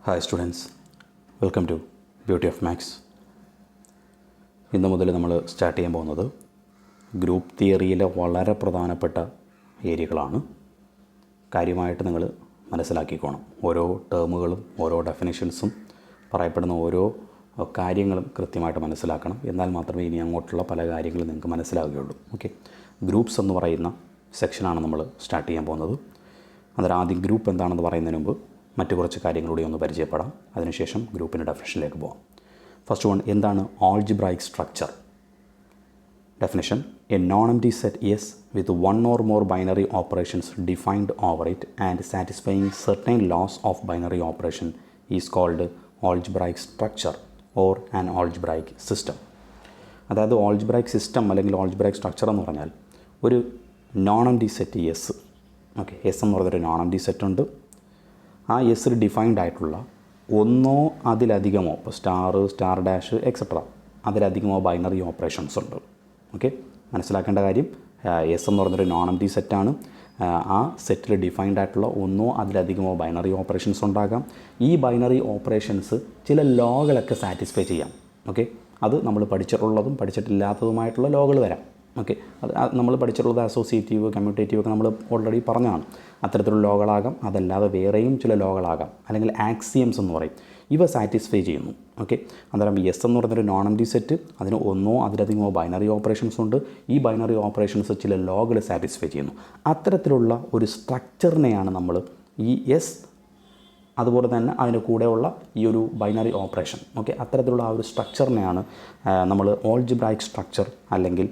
Hi students, welcome to beauty of maths. ഇന്ന് മുതൽ നമ്മൾ സ്റ്റാർട്ട് ചെയ്യാൻ പോകുന്നത് ഗ്രൂപ്പ് തിയറിയിലെ വളരെ പ്രധാനപ്പെട്ട ഏരിയകളാണ്. കാര്യമായിട്ട് നിങ്ങൾ മനസ്സിലാക്കിക്കോണം. ഓരോ ടേമുകളും ഓരോ ഡെഫിനിഷൻസും പറയപ്പെടുന്ന ഓരോ കാര്യങ്ങളും കൃത്യമായിട്ട് മനസ്സിലാക്കണം. എന്നാൽ മാത്രമേ ഇനി അങ്ങോട്ടുള്ള പല കാര്യങ്ങളും നിങ്ങൾക്ക് മനസ്സിലാവുകയുള്ളൂ. ഓക്കെ, ഗ്രൂപ്പ്സ് എന്ന് പറയുന്ന സെക്ഷനാണ് നമ്മൾ സ്റ്റാർട്ട് ചെയ്യാൻ പോകുന്നത്. അന്നേരം ആദ്യം ഗ്രൂപ്പ് എന്താണെന്ന് പറയുന്നതിന് മുമ്പ് മറ്റു കുറച്ച് കാര്യങ്ങളൂടെ ഒന്ന് പരിചയപ്പെടാം. അതിനുശേഷം ഗ്രൂപ്പിൻ്റെ ഡെഫിനിഷനിലേക്ക് പോകാം. ഫസ്റ്റ് വൺ, എന്താണ് algebraic structure? Definition: a non empty set S with one or more binary operations defined over it and satisfying certain laws of binary operation is called algebraic structure or an algebraic system. അതായത് algebraic system അല്ലെങ്കിൽ algebraic structure എന്ന് പറഞ്ഞാൽ ഒരു non empty set S. Okay, S എന്ന് പറഞ്ഞൊരു non empty set ഉണ്ട്. ആ എസ്സിൽ defined ആയിട്ടുള്ള ഒന്നോ അതിലധികമോ, ഇപ്പോൾ സ്റ്റാർ ഡാഷ് എക്സെട്ര, അതിലധികമോ ബൈനറി ഓപ്പറേഷൻസ് ഉണ്ട്. ഓക്കെ, മനസ്സിലാക്കേണ്ട കാര്യം, എസ് എന്ന് പറഞ്ഞൊരു നോൺ എംപ്റ്റി സെറ്റാണ്. ആ സെറ്റിൽ ഡിഫൈൻഡ് ആയിട്ടുള്ള ഒന്നോ അതിലധികമോ ബൈനറി ഓപ്പറേഷൻസ് ഉണ്ടാകാം. ഈ ബൈനറി ഓപ്പറേഷൻസ് ചില ലോകളൊക്കെ സാറ്റിസ്ഫൈ ചെയ്യാം. ഓക്കെ, അത് നമ്മൾ പഠിച്ചിട്ടുള്ളതും പഠിച്ചിട്ടില്ലാത്തതുമായിട്ടുള്ള ലോകൾ വരാം. ഓക്കെ, അത് നമ്മൾ പഠിച്ചിട്ടുള്ളത് അസോസിയേറ്റീവ്, കമ്മ്യൂട്ടേറ്റീവ് ഒക്കെ നമ്മൾ ഓൾറെഡി പറഞ്ഞതാണ്. അത്തരത്തിലുള്ള ലോകളാകാം, അതല്ലാതെ വേറെയും ചില ലോകളാകാം, അല്ലെങ്കിൽ ആക്സിയംസ് എന്ന് പറയും. ഇവ സാറ്റിസ്ഫൈ ചെയ്യുന്നു. ഓക്കെ, അന്നേരം എസ് എന്ന് പറയുന്നൊരു നോൺ എംപ്റ്റി സെറ്റ്, അതിന് ഒന്നോ അതിലധികമോ ബൈനറി ഓപ്പറേഷൻസ് ഉണ്ട്. ഈ ബൈനറി ഓപ്പറേഷൻസ് ചില ലോകൾ സാറ്റിസ്ഫൈ ചെയ്യുന്നു. അത്തരത്തിലുള്ള ഒരു സ്ട്രക്ചറിനെയാണ് നമ്മൾ ഈ എസ്, അതുപോലെ തന്നെ അതിന് കൂടെയുള്ള ഈ ഒരു ബൈനറി ഓപ്പറേഷൻ, ഓക്കെ, അത്തരത്തിലുള്ള ആ ഒരു സ്ട്രക്ചറിനെയാണ് നമ്മൾ ആൾജിബ്രായിക് സ്ട്രക്ചർ അല്ലെങ്കിൽ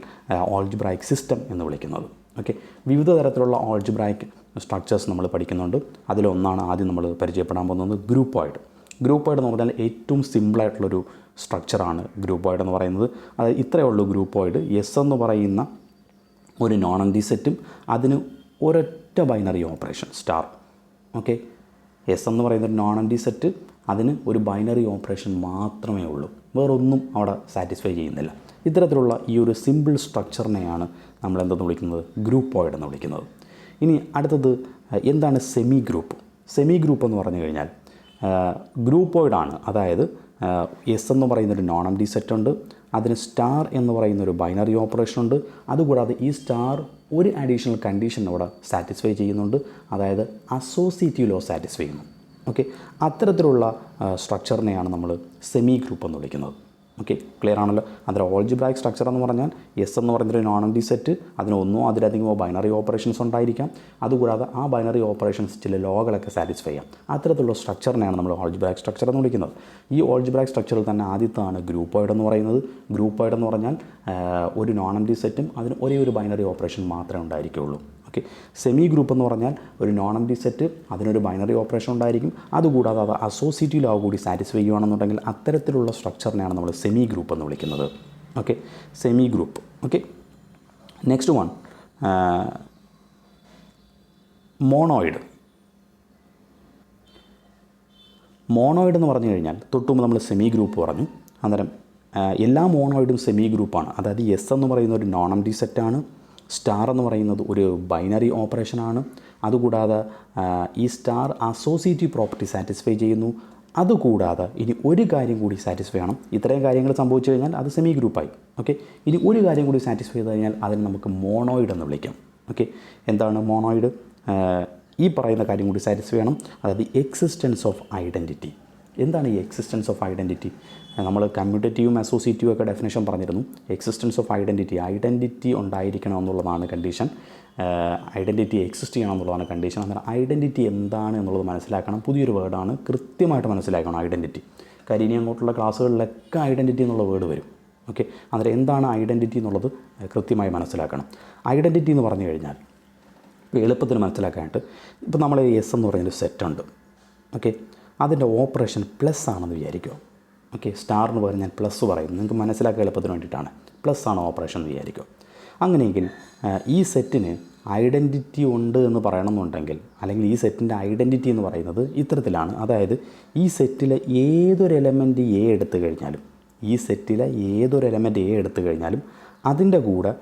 ആൾജിബ്രായിക് സിസ്റ്റം എന്ന് വിളിക്കുന്നത്. ഓക്കെ, വിവിധ തരത്തിലുള്ള ആൾജിബ്രായിക് സ്ട്രക്ചേഴ്സ് നമ്മൾ പഠിക്കുന്നുണ്ട്. അതിലൊന്നാണ് ആദ്യം നമ്മൾ പരിചയപ്പെടാൻ പോകുന്നത് ഗ്രൂപ്പോയിഡ്. ഗ്രൂപ്പോയിഡ് എന്ന് പറഞ്ഞാൽ ഏറ്റവും സിമ്പിളായിട്ടുള്ളൊരു സ്ട്രക്ചറാണ് ഗ്രൂപ്പോയിഡ് എന്ന് പറയുന്നത്. അത് ഇത്രയേ ഉള്ളൂ ഗ്രൂപ്പോയിഡ്. എസ് എന്ന് പറയുന്ന ഒരു നോൺ എംപ്റ്റി സെറ്റും അതിന് ഒരൊറ്റ binary operation star. Okay, S എന്ന് പറയുന്നൊരു നോൺ എംപ്റ്റി സെറ്റ്, അതിന് ഒരു ബൈനറി ഓപ്പറേഷൻ മാത്രമേ ഉള്ളൂ, വേറൊന്നും അവിടെ സാറ്റിസ്ഫൈ ചെയ്യുന്നില്ല. ഇത്തരത്തിലുള്ള ഈ ഒരു സിമ്പിൾ സ്ട്രക്ചറിനെയാണ് നമ്മൾ എന്തെന്ന് വിളിക്കുന്നത്? ഗ്രൂപ്പോയിഡ് എന്ന് വിളിക്കുന്നത്. ഇനി അടുത്തത് എന്താണ് സെമി ഗ്രൂപ്പ്? സെമി ഗ്രൂപ്പ് എന്ന് പറഞ്ഞു കഴിഞ്ഞാൽ ഗ്രൂപ്പോയിഡാണ്. അതായത് എസ് എന്ന് പറയുന്നൊരു നോൺ എംപ്റ്റി സെറ്റ് ഉണ്ട്, അതിന് സ്റ്റാർ എന്ന് പറയുന്നൊരു ബൈനറി ഓപ്പറേഷൻ ഉണ്ട്. അതുകൂടാതെ ഈ സ്റ്റാർ ഒരു അഡീഷണൽ കണ്ടീഷൻ അവിടെ സാറ്റിസ്ഫൈ ചെയ്യുന്നുണ്ട്, അതായത് അസോസിയേറ്റീവ് ലോ സാറ്റിസ്ഫൈ ചെയ്യുന്നു. ഓക്കെ, അത്തരത്തിലുള്ള സ്ട്രക്ചറിനെയാണ് നമ്മൾ സെമി ഗ്രൂപ്പ് എന്ന് വിളിക്കുന്നത്. ഓക്കെ, ക്ലിയർ ആണല്ലോ? അതിൽ ആൾജിബ്രായിക് സ്ട്രക്ചർ എന്ന് പറഞ്ഞാൽ എസ് എന്ന് പറയുന്നൊരു നോൺ എംപ്റ്റി സെറ്റ്, അതിന് ഒന്നോ അതിലധികമോ ബൈനറി ഓപ്പറേഷൻസ് ഉണ്ടായിരിക്കാം. അതുകൂടാതെ ആ ബൈനറി ഓപ്പറേഷൻസ് ചില ലോകളൊക്കെ സാറ്റിസ്ഫൈ ചെയ്യാം. അത്തരത്തിലുള്ള സ്ട്രക്ചറിനെയാണ് നമ്മൾ ആൾജിബ്രായിക് സ്ട്രക്ചർ എന്ന് വിളിക്കുന്നത്. ഈ ആൾജിബ്രായിക് സ്ട്രക്ചറിൽ തന്നെ ആദ്യത്താണ് ഗ്രൂപ്പോയിഡ് എന്ന് പറയുന്നത്. ഗ്രൂപ്പോയിഡ് എന്ന് പറഞ്ഞാൽ ഒരു നോൺ എംപ്റ്റി സെറ്റും അതിന് ഒരേ ഒരു ബൈനറി ഓപ്പറേഷൻ മാത്രമേ ഉണ്ടായിരിക്കുകയുള്ളൂ. ഓക്കെ, സെമി ഗ്രൂപ്പ് എന്ന് പറഞ്ഞാൽ ഒരു നോൺ എംപ്റ്റി സെറ്റ്, അതിനൊരു ബൈനറി ഓപ്പറേഷൻ ഉണ്ടായിരിക്കും. അതുകൂടാതെ അത് അസോസിയേറ്റീവ് ലോ കൂടി സാറ്റിസ്ഫൈ ചെയ്യുകയാണെന്നുണ്ടെങ്കിൽ അത്തരത്തിലുള്ള സ്ട്രക്ചറിനെയാണ് നമ്മൾ സെമി ഗ്രൂപ്പ് എന്ന് വിളിക്കുന്നത്. Okay, semi group. Okay, next one, monoid. Monoid എന്ന് പറഞ്ഞു കഴിഞ്ഞാൽ തൊട്ടുമുമ്പ് നമ്മൾ സെമി ഗ്രൂപ്പ് പറഞ്ഞു. അന്നേരം എല്ലാ മോണോയിഡും സെമി ഗ്രൂപ്പാണ്. അതായത് എസ് എന്ന് പറയുന്ന ഒരു നോൺ എംപ്റ്റി സെറ്റാണ്, സ്റ്റാർ എന്ന് പറയുന്നത് ഒരു ബൈനറി ഓപ്പറേഷനാണ്. അതുകൂടാതെ ഈ സ്റ്റാർ അസോസിയേറ്റീവ് പ്രോപ്പർട്ടി സാറ്റിസ്ഫൈ ചെയ്യുന്നു. അതുകൂടാതെ ഇനി ഒരു കാര്യം കൂടി സാറ്റിസ്ഫൈ ചെയ്യണം. ഇത്രയും കാര്യങ്ങൾ സംഭവിച്ചു കഴിഞ്ഞാൽ അത് സെമി ഗ്രൂപ്പായി. ഓക്കെ, ഇനി ഒരു കാര്യം കൂടി സാറ്റിസ്ഫൈ ചെയ്ത് കഴിഞ്ഞാൽ അതിന് നമുക്ക് മോണോയിഡ് എന്ന് വിളിക്കാം. ഓക്കെ, എന്താണ് മോണോയിഡ്? ഈ പറയുന്ന കാര്യം കൂടി സാറ്റിസ്ഫൈ ചെയ്യണം, അതായത് എക്സിസ്റ്റൻസ് ഓഫ് ഐഡൻറ്റിറ്റി. എന്താണ് ഈ എക്സിസ്റ്റൻസ് ഓഫ് ഐഡൻറ്റിറ്റി? നമ്മൾ കമ്മ്യൂട്ടേറ്റീവും അസോസിയേറ്റീവും ഒക്കെ ഡെഫിനേഷൻ പറഞ്ഞിരുന്നു. എക്സിസ്റ്റൻസ് ഓഫ് ഐഡൻറ്റിറ്റി ഉണ്ടായിരിക്കണം എന്നുള്ളതാണ് കണ്ടീഷൻ. ഐഡൻറ്റിറ്റി എക്സിസ്റ്റ് ചെയ്യണം എന്നുള്ളതാണ് കണ്ടീഷൻ. അന്നേരം ഐഡൻറ്റിറ്റി എന്താണ് എന്നുള്ളത് മനസ്സിലാക്കണം. പുതിയൊരു വേർഡാണ്, കൃത്യമായിട്ട് മനസ്സിലാക്കണം ഐഡൻറ്റിറ്റി. കാര്യം ഇനി അങ്ങോട്ടുള്ള ക്ലാസ്സുകളിലൊക്കെ ഐഡൻറ്റിറ്റി എന്നുള്ള വേർഡ് വരും. ഓക്കെ, അന്നേരം എന്താണ് ഐഡൻറ്റിറ്റി എന്നുള്ളത് കൃത്യമായി മനസ്സിലാക്കണം. ഐഡൻറ്റിറ്റി എന്ന് പറഞ്ഞു കഴിഞ്ഞാൽ ഇപ്പോൾ എളുപ്പത്തിന് മനസ്സിലാക്കാനായിട്ട്, ഇപ്പോൾ നമ്മൾ എസ് എന്ന് പറയുന്നൊരു സെറ്റുണ്ട്. ഓക്കെ, അതിൻ്റെ ഓപ്പറേഷൻ പ്ലസ് ആണെന്ന് വിചാരിക്കുക. ഓക്കെ, സ്റ്റാറിന് പകരം ഞാൻ പ്ലസ് പറയുന്നു, നിങ്ങൾക്ക് മനസ്സിലാക്കാൻ എളുപ്പത്തിന് വേണ്ടിയിട്ടാണ്. പ്ലസ് ആണ് ഓപ്പറേഷൻ എന്ന് വിചാരിക്കുക. അങ്ങനെയെങ്കിൽ ഈ സെറ്റിന് ഐഡൻറ്റിറ്റി ഉണ്ട് എന്ന് പറയണമെന്നുണ്ടെങ്കിൽ, അല്ലെങ്കിൽ ഈ സെറ്റിൻ്റെ ഐഡൻറ്റിറ്റി എന്ന് പറയുന്നത് ഇത്തരത്തിലാണ്. അതായത് ഈ സെറ്റിലെ ഏതൊരു എലമെൻറ്റ് എ എടുത്തു കഴിഞ്ഞാലും അതിൻ്റെ കൂടെ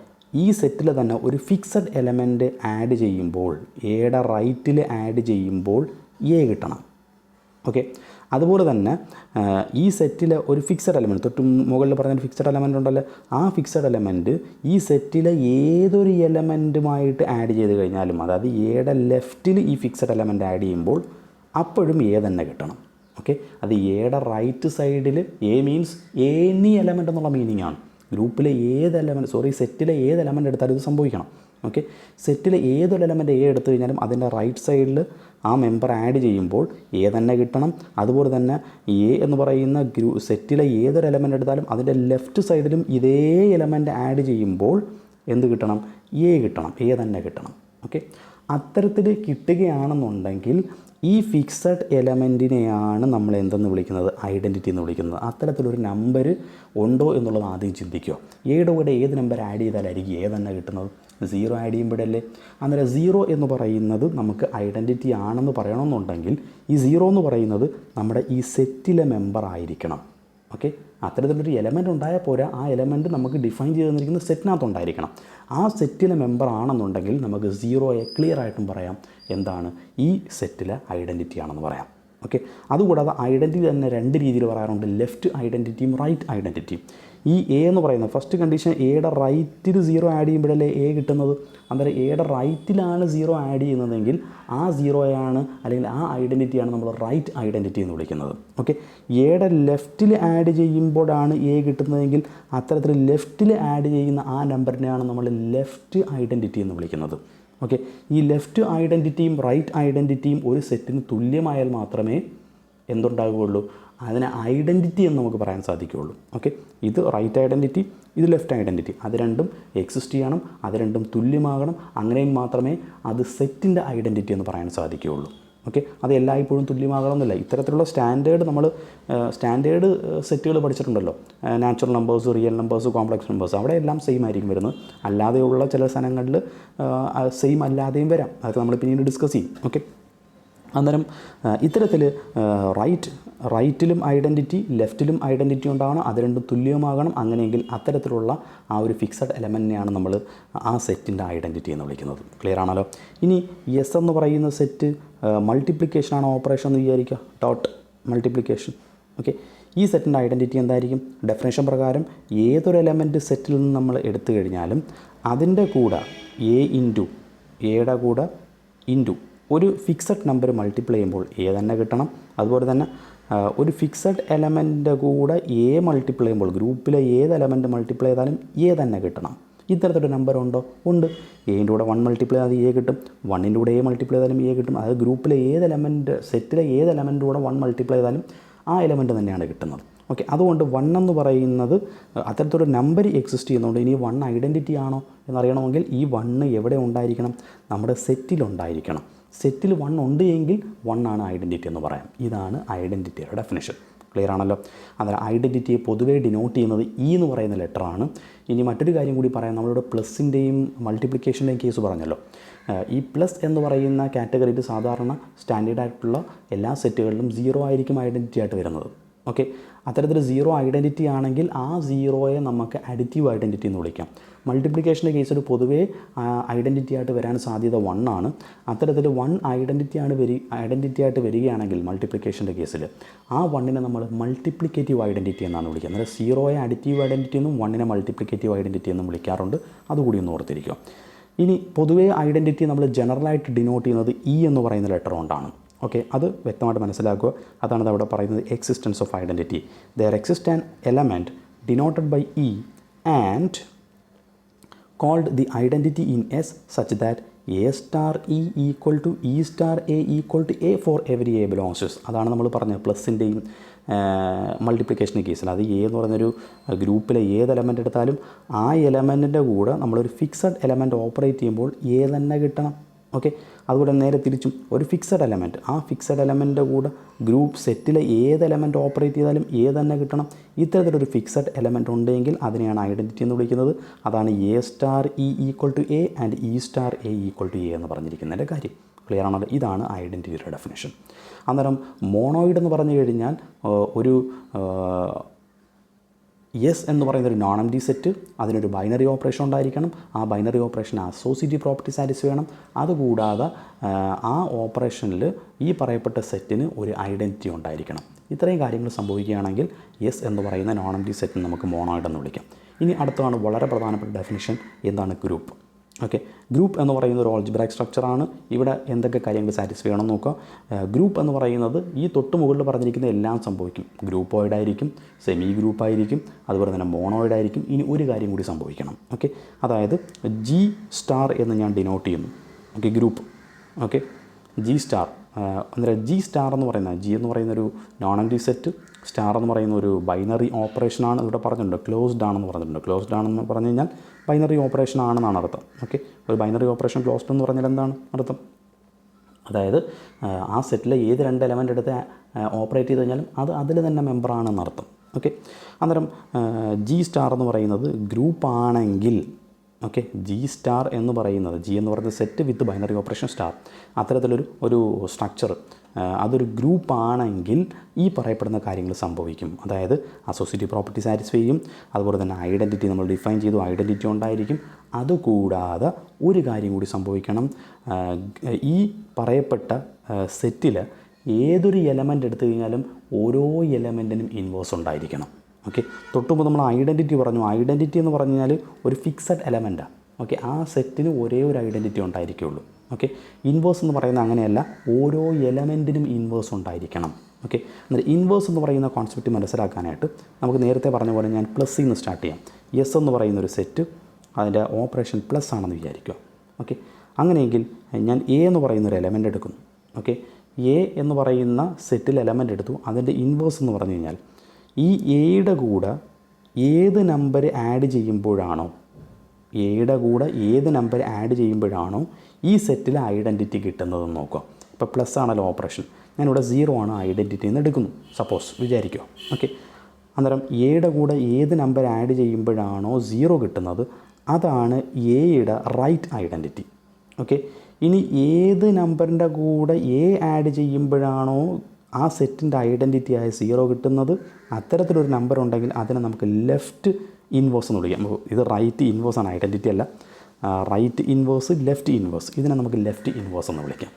ഈ സെറ്റിൽ തന്നെ ഒരു ഫിക്സഡ് എലമെൻറ്റ് ആഡ് ചെയ്യുമ്പോൾ, എയുടെ റൈറ്റിൽ ആഡ് ചെയ്യുമ്പോൾ എ കിട്ടണം. ഓക്കെ, അതുപോലെ തന്നെ ഈ സെറ്റിലെ ഒരു ഫിക്സഡ് എലമെൻറ്റ്, തൊട്ട് മുകളിൽ പറഞ്ഞൊരു ഫിക്സഡ് എലമെൻ്റ് ഉണ്ടല്ലോ, ആ ഫിക്സഡ് എലമെൻറ്റ് ഈ സെറ്റിലെ ഏതൊരു എലമെൻറ്റുമായിട്ട് ആഡ് ചെയ്ത് കഴിഞ്ഞാലും, അതായത് എയുടെ ലെഫ്റ്റിൽ ഈ ഫിക്സഡ് എലമെൻറ്റ് ആഡ് ചെയ്യുമ്പോൾ അപ്പോഴും എ തന്നെ കിട്ടണം. ഓക്കെ, അത് എയുടെ റൈറ്റ് സൈഡിൽ എ മീൻസ് എനി എലമെൻ്റ് എന്നുള്ള മീനിങ് ആണ്. ഗ്രൂപ്പിലെ ഏത് എലമെൻറ്റ് സെറ്റിലെ ഏത് എലമെൻ്റ് എടുത്താലും ഇത് സംഭവിക്കണം. ഓക്കെ, സെറ്റിലെ ഏതൊരു എലമെൻ്റ് എ എടുത്തു കഴിഞ്ഞാലും അതിൻ്റെ റൈറ്റ് സൈഡിൽ ആ മെമ്പർ ആഡ് ചെയ്യുമ്പോൾ എ തന്നെ കിട്ടണം. അതുപോലെ തന്നെ എ എന്ന് പറയുന്ന സെറ്റിലെ ഏതൊരു എലമെൻ്റ് എടുത്താലും അതിൻ്റെ ലെഫ്റ്റ് സൈഡിലും ഇതേ എലമെൻ്റ് ആഡ് ചെയ്യുമ്പോൾ എന്ത് കിട്ടണം? എ കിട്ടണം, എ തന്നെ കിട്ടണം. ഓക്കെ, അത്തരത്തിൽ കിട്ടുകയാണെന്നുണ്ടെങ്കിൽ ഈ ഫിക്സഡ് എലമെൻറ്റിനെയാണ് നമ്മൾ എന്തെന്ന് വിളിക്കുന്നത്? ഐഡൻറ്റിറ്റി എന്ന് വിളിക്കുന്നത്. അത്തരത്തിലൊരു നമ്പർ ഉണ്ടോ എന്നുള്ളത് ആദ്യം ചിന്തിക്കുക. എയുടെ കൂടെ ഏത് നമ്പർ ആഡ് ചെയ്താലായിരിക്കും എ തന്നെ കിട്ടുന്നത്? 0 ആഡ് ചെയ്യുമ്പോഴല്ലേ. അന്നേരം 0 എന്ന് പറയുന്നത് നമുക്ക് ഐഡൻറ്റിറ്റി ആണെന്ന് പറയണമെന്നുണ്ടെങ്കിൽ ഈ 0 എന്ന് പറയുന്നത് നമ്മുടെ ഈ സെറ്റിലെ മെമ്പർ ആയിരിക്കണം. ഓക്കെ, അത്തരത്തിലൊരു എലമെൻ്റ് ഉണ്ടായാൽ പോരാ, ആ എലമെൻറ്റ് നമുക്ക് ഡിഫൈൻ ചെയ്ത് തന്നിരിക്കുന്ന സെറ്റിനകത്തുണ്ടായിരിക്കണം. ആ സെറ്റിലെ മെമ്പർ ആണെന്നുണ്ടെങ്കിൽ നമുക്ക് 0യെ ക്ലിയർ ആയിട്ടും പറയാം എന്താണ്? ഈ സെറ്റിലെ ഐഡൻറ്റിറ്റി ആണെന്ന് പറയാം. ഓക്കെ, അതുകൂടാതെ ഐഡൻറ്റിറ്റി തന്നെ 2 രീതിയിൽ പറയാറുണ്ട്, ലെഫ്റ്റ് ഐഡൻറ്റിറ്റിയും റൈറ്റ് ഐഡൻറ്റിറ്റിയും. ഈ എ എന്ന് പറയുന്നത് ഫസ്റ്റ് കണ്ടീഷൻ, എയുടെ റൈറ്റിൽ 0 ആഡ് ചെയ്യുമ്പോഴല്ലേ എ കിട്ടുന്നത്. അന്നേരം എയുടെ റൈറ്റിലാണ് 0 ആഡ് ചെയ്യുന്നതെങ്കിൽ ആ 0യാണ് അല്ലെങ്കിൽ ആ ഐഡൻറ്റിറ്റിയാണ് നമ്മൾ റൈറ്റ് ഐഡൻറ്റിറ്റി എന്ന് വിളിക്കുന്നത്. ഓക്കെ, എയുടെ ലെഫ്റ്റിൽ ആഡ് ചെയ്യുമ്പോഴാണ് എ കിട്ടുന്നതെങ്കിൽ അത്തരത്തിൽ ലെഫ്റ്റിൽ ആഡ് ചെയ്യുന്ന ആ നമ്പറിനെയാണ് നമ്മൾ ലെഫ്റ്റ് ഐഡൻറ്റിറ്റി എന്ന് വിളിക്കുന്നത്. ഓക്കെ, ഈ ലെഫ്റ്റ് ഐഡൻറ്റിറ്റിയും റൈറ്റ് ഐഡൻറ്റിറ്റിയും ഒരു സെറ്റിന് തുല്യമായാൽ മാത്രമേ എന്തുണ്ടാകുകയുള്ളൂ? അതിനെ ഐഡൻറ്റിറ്റി എന്ന് നമുക്ക് പറയാൻ സാധിക്കുകയുള്ളൂ. ഓക്കെ, ഇത് റൈറ്റ് ഐഡൻറ്റിറ്റി, ഇത് ലെഫ്റ്റ് ഐഡൻറ്റിറ്റി, അത് രണ്ടും എക്സിസ്റ്റ് ചെയ്യണം, അത് രണ്ടും തുല്യമാകണം. അങ്ങനെയും മാത്രമേ അത് സെറ്റിൻ്റെ ഐഡൻറ്റിറ്റി എന്ന് പറയാൻ സാധിക്കുകയുള്ളൂ. ഓക്കെ, അത് എല്ലായ്പ്പോഴും തുല്യമാകണമെന്നില്ല. ഇത്തരത്തിലുള്ള സ്റ്റാൻഡേർഡ് സെറ്റുകൾ പഠിച്ചിട്ടുണ്ടല്ലോ, natural numbers, real numbers, complex numbers, അവിടെ എല്ലാം സെയിം ആയിരിക്കും വരുന്നത്. അല്ലാതെയുള്ള ചില സ്ഥലങ്ങളിൽ സെയിം അല്ലാതെയും വരാം, അതൊക്കെ നമ്മൾ പിന്നീട് ഡിസ്കസ് ചെയ്യും. ഓക്കെ, അന്നേരം ഇത്തരത്തിൽ റൈറ്റിലും ഐഡൻറ്റിറ്റി, ലെഫ്റ്റിലും ഐഡൻറ്റിറ്റി ഉണ്ടാകണം, അത് രണ്ടും തുല്യമാകണം. അങ്ങനെയെങ്കിൽ അത്തരത്തിലുള്ള ആ ഒരു ഫിക്സഡ് എലമെൻറ്റിനെയാണ് നമ്മൾ ആ സെറ്റിൻ്റെ ഐഡൻറ്റിറ്റി എന്ന് വിളിക്കുന്നത്. ക്ലിയർ ആണല്ലോ. ഇനി എസ് എന്ന് പറയുന്ന സെറ്റ് മൾട്ടിപ്ലിക്കേഷനാണ് ഓപ്പറേഷൻ എന്ന് വിചാരിക്കുക, ഡോട്ട് മൾട്ടിപ്ലിക്കേഷൻ. ഓക്കെ, ഈ സെറ്റിൻ്റെ ഐഡൻറ്റിറ്റി എന്തായിരിക്കും? ഡെഫിനേഷൻ പ്രകാരം ഏതൊരു എലമെൻറ്റ് സെറ്റിൽ നിന്ന് നമ്മൾ എടുത്തു കഴിഞ്ഞാലും അതിൻ്റെ കൂടെ എയുടെ കൂടെ ഇൻറ്റു ഒരു ഫിക്സഡ് നമ്പർ മൾട്ടിപ്ലൈ ചെയ്യുമ്പോൾ എ തന്നെ കിട്ടണം. അതുപോലെ തന്നെ ഒരു ഫിക്സഡ് എലമെൻറ്റിൻ്റെ കൂടെ എ മൾട്ടിപ്ലൈ ചെയ്യുമ്പോൾ ഗ്രൂപ്പിലെ ഏത് എലമെൻറ്റ് മൾട്ടിപ്ലൈ ചെയ്താലും എ തന്നെ കിട്ടണം. ഇത്തരത്തിലൊരു നമ്പർ ഉണ്ടോ? ഉണ്ട്. എയുടെ കൂടെ 1 മൾട്ടിപ്ലൈ ചെയ്താൽ എ കിട്ടും, 1ൻ്റെ കൂടെ എ മൾട്ടിപ്ലൈ ചെയ്താലും എ കിട്ടും. അതായത് ഗ്രൂപ്പിലെ ഏത് എലമെൻറ്റ്, സെറ്റിലെ ഏത് എലമെൻറ്റ് കൂടെ 1 മൾട്ടിപ്ലൈ ചെയ്താലും ആ എലമെൻറ്റ് തന്നെയാണ് കിട്ടുന്നത്. ഓക്കെ, അതുകൊണ്ട് 1 എന്ന് പറയുന്നത് അത്തരത്തിലൊരു നമ്പർ എക്സിസ്റ്റ് ചെയ്യുന്നതുകൊണ്ട് ഇനി 1 ഐഡൻറ്റിറ്റി ആണോ എന്നറിയണമെങ്കിൽ ഈ 1 എവിടെ ഉണ്ടായിരിക്കണം? നമ്മുടെ സെറ്റിലുണ്ടായിരിക്കണം. സെറ്റിൽ 1 ഉണ്ട് എങ്കിൽ 1 ആണ് ഐഡൻറ്റിറ്റി എന്ന് പറയാം. ഇതാണ് ഐഡൻറ്റിറ്റിയുടെ ഡെഫിനിഷൻ. ക്ലിയർ ആണല്ലോ. അതായത് ഐഡൻറ്റിറ്റിയെ പൊതുവേ ഡിനോട്ട് ചെയ്യുന്നത് ഇ എന്ന് പറയുന്ന ലെറ്ററാണ്. ഇനി മറ്റൊരു കാര്യം കൂടി പറയാം, നമ്മളിവിടെ പ്ലസിൻ്റെയും മൾട്ടിപ്ലിക്കേഷൻ്റെയും കേസ് പറഞ്ഞല്ലോ. ഈ പ്ലസ് എന്ന് പറയുന്ന കാറ്റഗറിയിൽ സാധാരണ സ്റ്റാൻഡേർഡായിട്ടുള്ള എല്ലാ സെറ്റുകളിലും 0 ആയിരിക്കും ഐഡൻറ്റിറ്റി ആയിട്ട് വരുന്നത്. ഓക്കെ, അത്തരത്തിൽ 0 ഐഡൻറ്റിറ്റി ആണെങ്കിൽ ആ 0യെ നമുക്ക് അഡിറ്റീവ് ഐഡൻറ്റിറ്റി എന്ന് വിളിക്കാം. മൾട്ടിപ്ലിക്കേഷൻ്റെ കേസിൽ പൊതുവേ ഐഡൻറ്റിറ്റി ആയിട്ട് വരാൻ സാധ്യത 1 ആണ്. അത്തരത്തിൽ 1 ഐഡൻറ്റിറ്റി ആയിട്ട് വരികയാണെങ്കിൽ മൾട്ടിപ്ലിക്കേഷൻ്റെ കേസിൽ ആ 1നെ നമ്മൾ മൾട്ടിപ്ലിക്കേറ്റീവ് ഐഡൻറ്റിറ്റി എന്നാണ് വിളിക്കുന്നത്. അതായത് 0യെ അഡിറ്റീവ് ഐഡൻറ്റിറ്റി എന്നും 1നെ മൾട്ടിപ്ലിക്കേറ്റീവ് ഐഡൻറ്റിറ്റി എന്നും വിളിക്കാറുണ്ട്. അതുകൂടി ഒന്ന് ഓർത്തിരിക്കുക. ഇനി പൊതുവേ ഐഡൻറ്റിറ്റി നമ്മൾ ജനറലായിട്ട് ഡിനോട്ട് ചെയ്യുന്നത് ഇ എന്ന് പറയുന്ന ലെറ്റർ കൊണ്ടാണ്. ഓക്കെ, അത് വ്യക്തമായിട്ട് മനസ്സിലാക്കുക. അതാണ് അവിടെ പറയുന്നത് existence of identity. There exist an element denoted by E and called the identity in S such that A star E equal to E star A equal to A for every A belongs to. അതാണ് നമ്മൾ പറഞ്ഞത് പ്ലസിൻ്റെയും മൾട്ടിപ്ലിക്കേഷൻ്റെ കേസിൽ. അത് A എന്ന് പറയുന്നൊരു ഗ്രൂപ്പിലെ ഏത് element എടുത്താലും ആ എലമെൻറ്റിൻ്റെ കൂടെ നമ്മളൊരു ഫിക്സഡ് എലമെൻറ്റ് ഓപ്പറേറ്റ് ചെയ്യുമ്പോൾ എ തന്നെ കിട്ടണം. ഓക്കെ, അതുപോലെ നേരെ തിരിച്ചും ഒരു ഫിക്സഡ് എലമെൻറ്റ്, ആ ഫിക്സഡ് എലമെൻറ്റിൻ്റെ കൂടെ ഗ്രൂപ്പ് സെറ്റിലെ ഏത് എലമെൻറ്റ് ഓപ്പറേറ്റ് ചെയ്താലും എ തന്നെ കിട്ടണം. ഇത്തരത്തിലൊരു ഫിക്സഡ് എലമെൻറ്റ് ഉണ്ടെങ്കിൽ അതിനെയാണ് ഐഡൻറ്റിറ്റി എന്ന് വിളിക്കുന്നത്. അതാണ് A star E equal to A and E star A equal to A എന്ന് പറഞ്ഞിരിക്കുന്നതിൻ്റെ കാര്യം. ക്ലിയർ ആണല്ലോ. ഇതാണ് ഐഡൻറ്റിറ്റിയുടെ ഡെഫിനേഷൻ. അന്നേരം മോണോയിഡ് എന്ന് പറഞ്ഞു കഴിഞ്ഞാൽ ഒരു എസ് എന്ന് പറയുന്നൊരു നോൺ എംപ്റ്റി സെറ്റ്, അതിനൊരു ബൈനറി ഓപ്പറേഷൻ ഉണ്ടായിരിക്കണം. ആ binary operation associative property satisfy ചെയ്യണം. അതുകൂടാതെ ആ ഓപ്പറേഷനിൽ ഈ പറയപ്പെട്ട സെറ്റിന് ഒരു ഐഡൻറ്റിറ്റി ഉണ്ടായിരിക്കണം. ഇത്രയും കാര്യങ്ങൾ സംഭവിക്കുകയാണെങ്കിൽ എസ് എന്ന് പറയുന്ന നോൺ എംപ്റ്റി സെറ്റിന് നമുക്ക് മോണോയിഡ് എന്ന് വിളിക്കാം. ഇനി അടുത്താണ് വളരെ പ്രധാനപ്പെട്ട ഡെഫിനിഷൻ, എന്താണ് ഗ്രൂപ്പ്. ഓക്കെ, ഗ്രൂപ്പ് എന്ന് പറയുന്ന ഒരു ഓൾജിബ്രാക് സ്ട്രക്ചറാണ്. ഇവിടെ എന്തൊക്കെ കാര്യങ്ങൾ സാറ്റിസ്ഫൈ ചെയ്യണം എന്ന് നോക്കുക. ഗ്രൂപ്പ് എന്ന് പറയുന്നത് ഈ തൊട്ട് മുകളിൽ പറഞ്ഞിരിക്കുന്ന എല്ലാം സംഭവിക്കും. ഗ്രൂപ്പോയിഡ് ആയിരിക്കും, സെമി ഗ്രൂപ്പായിരിക്കും, അതുപോലെ തന്നെ മോണോയിഡ് ആയിരിക്കും. ഇനി ഒരു കാര്യം കൂടി സംഭവിക്കണം. ഓക്കെ, അതായത് ജി സ്റ്റാർ എന്ന് ഞാൻ ഡിനോട്ട് ചെയ്യുന്നു. Okay, group. Okay, G star അന്നേരം ജി സ്റ്റാർ എന്ന് പറയുന്നത്, ജി എന്ന് പറയുന്നൊരു നോൺ എംപ്റ്റി സെറ്റ്, സ്റ്റാർ എന്ന് പറയുന്ന ഒരു ബൈനറി ഓപ്പറേഷനാണ്. ഇവിടെ പറഞ്ഞിട്ടുണ്ട് ക്ലോസ്ഡ് ആണെന്ന് പറഞ്ഞിട്ടുണ്ട്. ക്ലോസ്ഡ് ആണെന്ന് പറഞ്ഞു കഴിഞ്ഞാൽ ബൈനറി ഓപ്പറേഷൻ ആണെന്നാണ് അർത്ഥം. ഓക്കെ, ഒരു ബൈനറി ഓപ്പറേഷൻ ക്ലോസ്ഡ് എന്ന് പറഞ്ഞാൽ എന്താണ് അർത്ഥം? അതായത് ആ സെറ്റിലെ ഏത് രണ്ട് എലമെൻ്റ് എടുത്ത് ഓപ്പറേറ്റ് ചെയ്ത് കഴിഞ്ഞാലും അത് അതിൽ തന്നെ മെമ്പറാണെന്നർത്ഥം. ഓക്കെ, അന്നേരം ജി സ്റ്റാർ എന്ന് പറയുന്നത് ഗ്രൂപ്പാണെങ്കിൽ, ഓക്കെ, ജി സ്റ്റാർ എന്ന് പറയുന്നത്, ജി എന്ന് പറയുന്ന സെറ്റ് വിത്ത് ബൈനറി ഓപ്പറേഷൻ സ്റ്റാർ, അത്തരത്തിലൊരു സ്ട്രക്ചർ അതൊരു ഗ്രൂപ്പാണെങ്കിൽ ഈ പറയപ്പെടുന്ന കാര്യങ്ങൾ സംഭവിക്കും. അതായത് അസോസിയേറ്റീവ് പ്രോപ്പർട്ടി സാറ്റിസ്ഫൈ ചെയ്യും, അതുപോലെ തന്നെ ഐഡൻറ്റിറ്റി നമ്മൾ ഡിഫൈൻ ചെയ്തു, ഐഡൻറ്റിറ്റി ഉണ്ടായിരിക്കും. അതുകൂടാതെ ഒരു കാര്യം കൂടി സംഭവിക്കണം, ഈ പറയപ്പെട്ട സെറ്റിൽ ഏതൊരു എലമെൻ്റ് എടുത്തു കഴിഞ്ഞാലും ഓരോ എലമെൻറ്റിനും ഇൻവേഴ്സ് ഉണ്ടായിരിക്കണം. ഓക്കെ, തൊട്ടുമ്പോൾ നമ്മൾ ഐഡൻറ്റിറ്റി പറഞ്ഞു. ഐഡൻറ്റിറ്റി എന്ന് പറഞ്ഞാൽ ഒരു ഫിക്സഡ് എലമെൻറ്റാണ്. ഓക്കെ, ആ സെറ്റിന് ഒരേ ഒരു ഐഡൻറ്റിറ്റി ഉണ്ടായിരിക്കുകയുള്ളൂ. ഓക്കെ, ഇൻവേഴ്സ് എന്ന് പറയുന്നത് അങ്ങനെയല്ല, ഓരോ എലമെൻറ്റിനും ഇൻവേഴ്സ് ഉണ്ടായിരിക്കണം. ഓക്കെ, എന്നാൽ ഇൻവേഴ്സ് എന്ന് പറയുന്ന കോൺസെപ്റ്റ് മനസ്സിലാക്കാനായിട്ട് നമുക്ക് നേരത്തെ പറഞ്ഞ പോലെ ഞാൻ പ്ലസ്സിൽ നിന്ന് സ്റ്റാർട്ട് ചെയ്യാം. എസ് എന്ന് പറയുന്ന ഒരു സെറ്റ്, അതിൻ്റെ ഓപ്പറേഷൻ പ്ലസ് ആണെന്ന് വിചാരിക്കുക. ഓക്കെ, അങ്ങനെയെങ്കിൽ ഞാൻ എ എന്ന് പറയുന്ന ഒരു എലമെൻ്റ് എടുക്കുന്നു. ഓക്കെ, എ എന്ന് പറയുന്ന സെറ്റിൽ എലമെൻ്റ് എടുത്തു. അതിൻ്റെ ഇൻവേഴ്സ് എന്ന് പറഞ്ഞു കഴിഞ്ഞാൽ ഈ എയുടെ കൂടെ ഏത് നമ്പർ ആഡ് ചെയ്യുമ്പോഴാണോ, എയുടെ കൂടെ ഏത് നമ്പർ ആഡ് ചെയ്യുമ്പോഴാണോ ഈ സെറ്റിൽ ഐഡൻറ്റിറ്റി കിട്ടുന്നതെന്ന് നോക്കുക. ഇപ്പോൾ പ്ലസ് ആണല്ലോ ഓപ്പറേഷൻ, ഞാനിവിടെ 0 ആണ് ഐഡൻറ്റിറ്റി എന്ന് എടുക്കുന്നു, സപ്പോസ് വിചാരിക്കുക. ഓക്കെ, അന്നേരം എയുടെ കൂടെ ഏത് നമ്പർ ആഡ് ചെയ്യുമ്പോഴാണോ 0 കിട്ടുന്നത് അതാണ് എയുടെ റൈറ്റ് ഐഡൻറ്റിറ്റി. ഓക്കെ, ഇനി ഏത് നമ്പറിൻ്റെ കൂടെ എ ആഡ് ചെയ്യുമ്പോഴാണോ ആ സെറ്റിൻ്റെ ഐഡൻറ്റിറ്റി ആയ 0 കിട്ടുന്നത്, അത്തരത്തിലൊരു നമ്പർ ഉണ്ടെങ്കിൽ അതിനെ നമുക്ക് ലെഫ്റ്റ് ഇൻവേഴ്സ് എന്ന് വിളിക്കാം. ഇത് റൈറ്റ് ഇൻവേഴ്സ് ആണ്, ഐഡൻറ്റിറ്റി അല്ല. റൈറ്റ് ഇൻവേഴ്സ്, ലെഫ്റ്റ് ഇൻവേഴ്സ്, ഇതിനെ നമുക്ക് ലെഫ്റ്റ് ഇൻവേഴ്സ് എന്ന് വിളിക്കാം.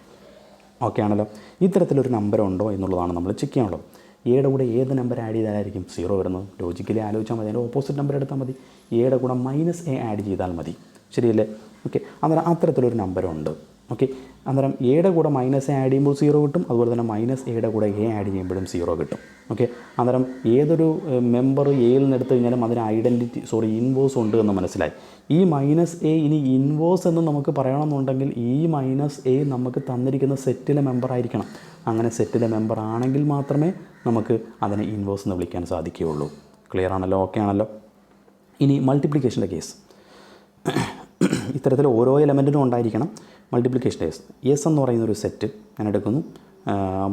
ഓക്കെ ആണല്ലോ. ഇത്തരത്തിലൊരു നമ്പർ ഉണ്ടോ എന്നുള്ളതാണ് നമ്മൾ ചെക്ക് ചെയ്യാനുള്ളത്. എയുടെ കൂടെ ഏത് നമ്പർ ആഡ് ചെയ്താലായിരിക്കും 0 വരുന്നത്? ലോജിക്കലി ആലോചിച്ചാൽ മതി, അതിൻ്റെ ഓപ്പോസിറ്റ് നമ്പർ എടുത്താൽ മതി. എയുടെ കൂടെ -a ആഡ് ചെയ്താൽ മതി, ശരിയല്ലേ? ഓക്കെ, അന്നേരം അത്തരത്തിലൊരു നമ്പറുണ്ട്. ഓക്കെ, അന്നേരം എയുടെ കൂടെ -a ആഡ് ചെയ്യുമ്പോൾ 0 കിട്ടും, അതുപോലെ തന്നെ -aയുടെ കൂടെ a ആഡ് ചെയ്യുമ്പോഴും 0 കിട്ടും. ഓക്കെ, അന്നേരം ഏതൊരു മെമ്പർ എയിൽ നിന്ന് എടുത്തു കഴിഞ്ഞാലും അതിന് ഇൻവേഴ്സ് ഉണ്ട് എന്ന് മനസ്സിലായി. ഈ -a ഇനി ഇൻവേഴ്സ് എന്ന് നമുക്ക് പറയണമെന്നുണ്ടെങ്കിൽ ഈ -a നമുക്ക് തന്നിരിക്കുന്ന സെറ്റിലെ മെമ്പർ ആയിരിക്കണം. അങ്ങനെ സെറ്റിലെ മെമ്പർ ആണെങ്കിൽ മാത്രമേ നമുക്ക് അതിനെ ഇൻവേഴ്സ് എന്ന് വിളിക്കാൻ സാധിക്കുകയുള്ളൂ. ക്ലിയർ ആണല്ലോ? ഓക്കെ ആണല്ലോ. ഇനി മൾട്ടിപ്ലിക്കേഷൻ്റെ കേസ്, ഇത്തരത്തിൽ ഓരോ എലമെൻറ്റിനും ഉണ്ടായിരിക്കണം മൾട്ടിപ്ലിക്കേഷൻ കേസ്. എസ് എന്ന് പറയുന്നൊരു സെറ്റ് ഞാൻ എടുക്കുന്നു,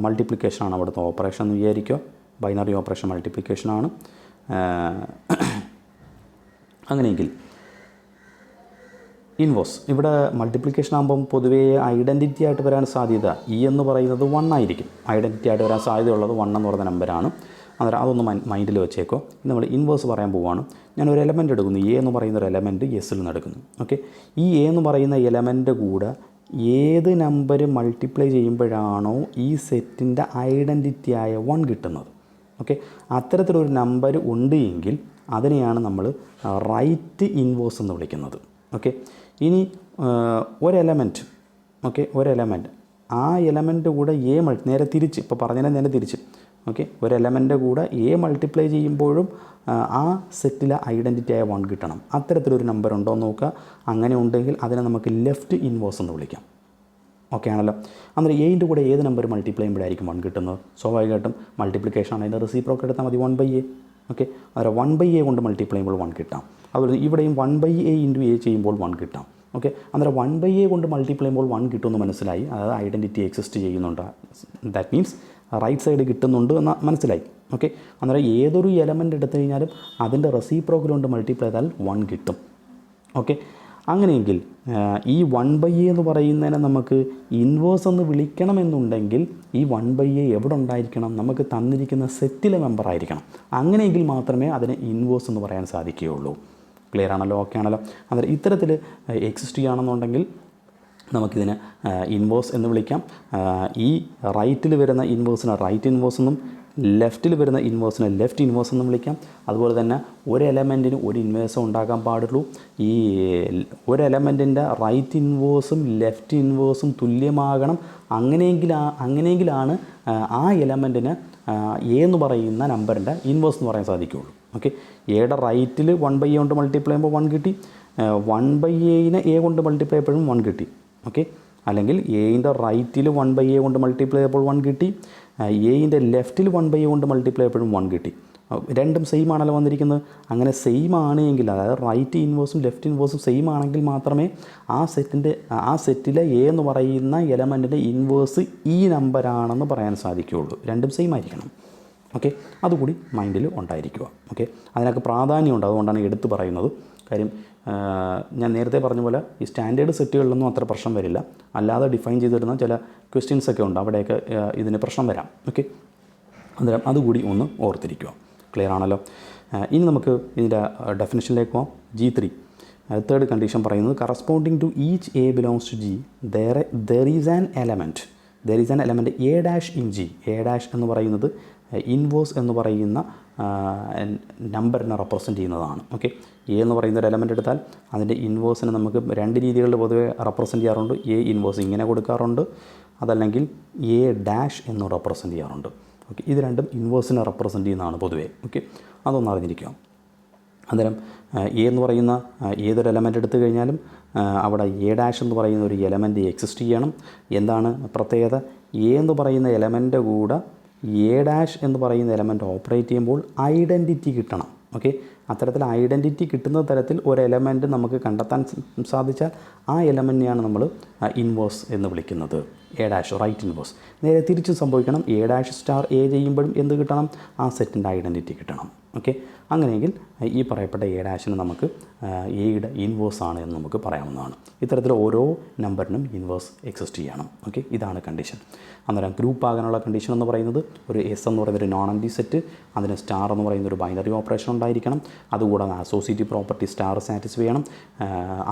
മൾട്ടിപ്ലിക്കേഷനാണ് അവിടുത്തെ ഓപ്പറേഷൻ എന്ന് വിചാരിക്കുക. ബൈനറി ഓപ്പറേഷൻ മൾട്ടിപ്ലിക്കേഷനാണ്. അങ്ങനെയെങ്കിൽ ഇൻവേഴ്സ്, ഇവിടെ മൾട്ടിപ്ലിക്കേഷൻ ആകുമ്പം പൊതുവേ ഐഡൻറ്റിറ്റി ആയിട്ട് വരാൻ സാധ്യത എന്ന് പറയുന്നത് 1 ആയിരിക്കും. ഐഡൻറ്റിറ്റി ആയിട്ട് വരാൻ സാധ്യതയുള്ളത് 1 എന്ന് പറയുന്ന നമ്പറാണ്. അന്നേരം അതൊന്ന് മൈൻഡിൽ വെച്ചേക്കോ. നമ്മൾ ഇൻവേഴ്സ് പറയാൻ പോവുകയാണ്. ഞാനൊരു എലമെൻ്റ് എടുക്കുന്നു, എ എന്ന് പറയുന്ന ഒരു എലമെൻറ്റ് എസ്സിൽ നിന്ന് എടുക്കുന്നു. ഓക്കെ, ഈ എ എന്ന് പറയുന്ന എലമെൻ്റ് കൂടെ ഏത് നമ്പർ മൾട്ടിപ്ലൈ ചെയ്യുമ്പോഴാണോ ഈ സെറ്റിൻ്റെ ഐഡൻറ്റിറ്റി ആയ 1 കിട്ടുന്നത്, ഓക്കെ, അത്തരത്തിലൊരു നമ്പർ ഉണ്ട് എങ്കിൽ അതിനെയാണ് നമ്മൾ റൈറ്റ് ഇൻവേഴ്സ് എന്ന് വിളിക്കുന്നത്. ഓക്കെ, ഇനി ഒരു എലമെൻറ്റ്, ഓക്കെ, ഒരു എലമെൻറ്റ് ആ എലമെൻ്റ് കൂടെ നേരെ തിരിച്ച്, ഇപ്പോൾ പറഞ്ഞതിനെ നേരെ തിരിച്ച്, ഓക്കെ, ഒരു എലമെൻ്റ് കൂടെ എ മൾട്ടിപ്ലൈ ചെയ്യുമ്പോഴും ആ സെറ്റിലെ ഐഡൻറ്റിറ്റി ആയ 1 കിട്ടണം. അത്തരത്തിലൊരു നമ്പർ ഉണ്ടോ എന്ന് നോക്കുക. അങ്ങനെ ഉണ്ടെങ്കിൽ അതിനെ നമുക്ക് ലെഫ്റ്റ് ഇൻവേഴ്സ് എന്ന് വിളിക്കാം. ഓക്കെ ആണല്ലോ. അന്നേരം എയിൻ്റെ കൂടെ ഏത് നമ്പർ മൾട്ടിപ്ലൈ ചെയ്യുമ്പോഴായിരിക്കും 1 കിട്ടുന്നത്? സ്വാഭാവികമായിട്ടും മൾട്ടിപ്ലിക്കേഷൻ ആണ്, അതിൻ്റെ റെസിപ്രോക്കൽ എടുത്താൽ മതി, 1/a. ഓക്കെ, അന്നേരം 1/a കൊണ്ട് മൾട്ടിപ്ലൈ ചെയ്യുമ്പോൾ 1 കിട്ടാം. അതുപോലെ ഇവിടെയും 1/a × a ചെയ്യുമ്പോൾ 1 കിട്ടാം. ഓക്കെ, അന്നേരം 1/a കൊണ്ട് മൾട്ടിപ്ലൈ ചെയ്യുമ്പോൾ 1 കിട്ടുമെന്ന് മനസ്സിലായി. അതായത് ഐഡൻറ്റിറ്റി എക്സിസ്റ്റ് ചെയ്യുന്നുണ്ട്, ദാറ്റ് മീൻസ് റൈറ്റ് സൈഡ് കിട്ടുന്നുണ്ട് എന്ന് മനസ്സിലായി. ഓക്കെ, അന്നേരം ഏതൊരു എലമെൻ്റ് എടുത്തു കഴിഞ്ഞാലും അതിൻ്റെ റെസിപ്രോക്കൽ കൊണ്ട് മൾട്ടിപ്ലൈ ചെയ്താൽ 1 കിട്ടും. ഓക്കെ, അങ്ങനെയെങ്കിൽ ഈ 1/a എന്ന് പറയുന്നതിനെ നമുക്ക് ഇൻവേഴ്സ് എന്ന് വിളിക്കണമെന്നുണ്ടെങ്കിൽ ഈ 1/a എവിടെ ഉണ്ടായിരിക്കണം? നമുക്ക് തന്നിരിക്കുന്ന സെറ്റിലെ മെമ്പർ ആയിരിക്കണം. അങ്ങനെയെങ്കിൽ മാത്രമേ അതിനെ ഇൻവേഴ്സ് എന്ന് പറയാൻ സാധിക്കുകയുള്ളൂ. ക്ലിയർ ആണല്ലോ? ഓക്കെ ആണല്ലോ? അന്നേരം ഇത്തരത്തിൽ എക്സിസ്റ്റ് ചെയ്യുകയാണെന്നുണ്ടെങ്കിൽ നമുക്കിതിനെ ഇൻവേഴ്സ് എന്ന് വിളിക്കാം. ഈ റൈറ്റിൽ വരുന്ന ഇൻവേഴ്സിനെ റൈറ്റ് ഇൻവേഴ്സ് എന്നും ലെഫ്റ്റിൽ വരുന്ന ഇൻവേഴ്സിനെ ലെഫ്റ്റ് ഇൻവേഴ്സ് എന്നും വിളിക്കാം. അതുപോലെ തന്നെ ഒരു എലമെൻറ്റിന് ഒരു ഇൻവേഴ്സും ഉണ്ടാക്കാൻ പാടുള്ളൂ. ഈ ഒരു എലമെൻറ്റിൻ്റെ റൈറ്റ് ഇൻവേഴ്സും ലെഫ്റ്റ് ഇൻവേഴ്സും തുല്യമാകണം. അങ്ങനെയെങ്കിലാണ് ആ എലമെൻറ്റിന് എ എന്ന് പറയുന്ന നമ്പറിൻ്റെ ഇൻവേഴ്സ് എന്ന് പറയാൻ സാധിക്കുകയുള്ളൂ. ഓക്കെ, എയുടെ റൈറ്റിൽ 1/a കൊണ്ട് മൾട്ടിപ്ലൈ ചെയ്യുമ്പോൾ 1 കിട്ടി. 1/aനെ എ കൊണ്ട് മൾട്ടിപ്ലൈ ചെയ്യപ്പോഴും 1 കിട്ടി. ഓക്കെ, അല്ലെങ്കിൽ എയിൻ്റെ റൈറ്റിൽ 1/a കൊണ്ട് മൾട്ടിപ്ലൈ ചെയ്തപ്പോൾ 1 കിട്ടി. എയിൻ്റെ ലെഫ്റ്റിൽ 1/a കൊണ്ട് മൾട്ടിപ്ലൈ ചെയ്യപ്പോഴും 1 കിട്ടി. രണ്ടും സെയിം ആണല്ലോ വന്നിരിക്കുന്നത്. അങ്ങനെ സെയിം ആണെങ്കിൽ, അതായത് റൈറ്റ് ഇൻവേഴ്സും ലെഫ്റ്റ് ഇൻവേഴ്സും സെയിം ആണെങ്കിൽ മാത്രമേ ആ സെറ്റിലെ എ എന്ന് പറയുന്ന എലമെൻറ്റിൻ്റെ ഇൻവേഴ്സ് ഈ നമ്പറാണെന്ന് പറയാൻ സാധിക്കുകയുള്ളൂ. രണ്ടും സെയിം ആയിരിക്കണം. ഓക്കെ, അതുകൂടി മൈൻഡിൽ ഉണ്ടായിരിക്കുക. ഓക്കെ, അതിനൊക്കെ പ്രാധാന്യമുണ്ട്. അതുകൊണ്ടാണ് എടുത്തു പറയുന്നത്. കാര്യം ഞാൻ നേരത്തെ പറഞ്ഞ പോലെ ഈ സ്റ്റാൻഡേർഡ് സെറ്റുകളിലൊന്നും അത്ര പ്രശ്നം വരില്ല. അല്ലാതെ ഡിഫൈൻ ചെയ്തിരുന്ന ചില ക്വസ്റ്റ്യൻസൊക്കെ ഉണ്ട്, അവിടെയൊക്കെ ഇതിന് പ്രശ്നം വരാം. ഓക്കെ, അന്നേരം അതുകൂടി ഒന്ന് ഓർത്തിരിക്കുക. ക്ലിയർ ആണല്ലോ? ഇനി നമുക്ക് ഇതിൻ്റെ ഡെഫിനിഷനിലേക്ക് പോകാം. G3 തേർഡ് കണ്ടീഷൻ പറയുന്നത് corresponding to each A belongs to G there is an element A dash in G. A dash എന്ന് പറയുന്നത് ഇൻവേഴ്സ് എന്ന് പറയുന്ന നമ്പറിനെ റെപ്രസെൻറ്റ് ചെയ്യുന്നതാണ്. ഓക്കെ, എ എന്ന് പറയുന്ന ഒരു എലമെൻ്റ് എടുത്താൽ അതിൻ്റെ ഇൻവേഴ്സിനെ നമുക്ക് രണ്ട് രീതികളിൽ പൊതുവെ റെപ്രസെൻറ്റ് ചെയ്യാറുണ്ട്. എ ഇൻവേഴ്സ് ഇങ്ങനെ കൊടുക്കാറുണ്ട്, അതല്ലെങ്കിൽ എ ഡാഷ് എന്ന് റെപ്രസെൻറ്റ് ചെയ്യാറുണ്ട്. ഓക്കെ, ഇത് രണ്ടും ഇൻവേഴ്സിനെ റെപ്രസെൻറ്റ് ചെയ്യുന്നതാണ് പൊതുവേ. ഓക്കെ, അതൊന്ന് അറിഞ്ഞിരിക്കുക. അന്നേരം എ എന്ന് പറയുന്ന ഏതൊരു എലമെൻ്റ് എടുത്തു കഴിഞ്ഞാലും അവിടെ എ ഡാഷ് എന്ന് പറയുന്ന ഒരു എലമെൻ്റ് എക്സിസ്റ്റ് ചെയ്യണം. എന്താണ് പ്രത്യേകത? എ എന്ന് പറയുന്ന എലമെൻ്റ് കൂടെ എ ഡാഷ് എന്ന് പറയുന്ന എലമെൻറ്റ് ഓപ്പറേറ്റ് ചെയ്യുമ്പോൾ ഐഡൻറ്റിറ്റി കിട്ടണം. ഓക്കെ, അത്തരത്തിൽ ഐഡൻറ്റിറ്റി കിട്ടുന്ന തരത്തിൽ ഒരു എലമെൻറ്റ് നമുക്ക് കണ്ടെത്താൻ സാധിച്ചാൽ ആ എലമെൻറ്റിനെയാണ് നമ്മൾ ഇൻവേഴ്സ് എന്ന് വിളിക്കുന്നത്. A dash right inverse. നേരെ തിരിച്ച് സംഭവിക്കണം. എ ഡാഷ് സ്റ്റാർ എ ചെയ്യുമ്പോഴും എന്ത് കിട്ടണം? ആ സെറ്റിൻ്റെ ഐഡൻറ്റിറ്റി കിട്ടണം. ഓക്കെ, അങ്ങനെയെങ്കിൽ ഈ പറയപ്പെട്ട എ ഡാഷിന് നമുക്ക് എയുടെ ഇൻവേഴ്സ് ആണ് എന്ന് നമുക്ക് പറയാവുന്നതാണ്. ഇത്തരത്തിൽ ഓരോ നമ്പറിനും ഇൻവേഴ്സ് എക്സിസ്റ്റ് ചെയ്യണം. ഓക്കെ, ഇതാണ് കണ്ടീഷൻ. അന്നേരം ഗ്രൂപ്പ് ആകാനുള്ള കണ്ടീഷൻ എന്ന് പറയുന്നത് ഒരു എസ് എന്ന് പറയുന്നൊരു നോൺ എംപ്റ്റി സെറ്റ്, അതിന് സ്റ്റാർ എന്ന് പറയുന്നൊരു ബൈനറി ഓപ്പറേഷൻ ഉണ്ടായിരിക്കണം. അതുകൂടാതെ അസോസിയേറ്റീവ് പ്രോപ്പർട്ടി സ്റ്റാർ സാറ്റിസ്ഫൈ ചെയ്യണം.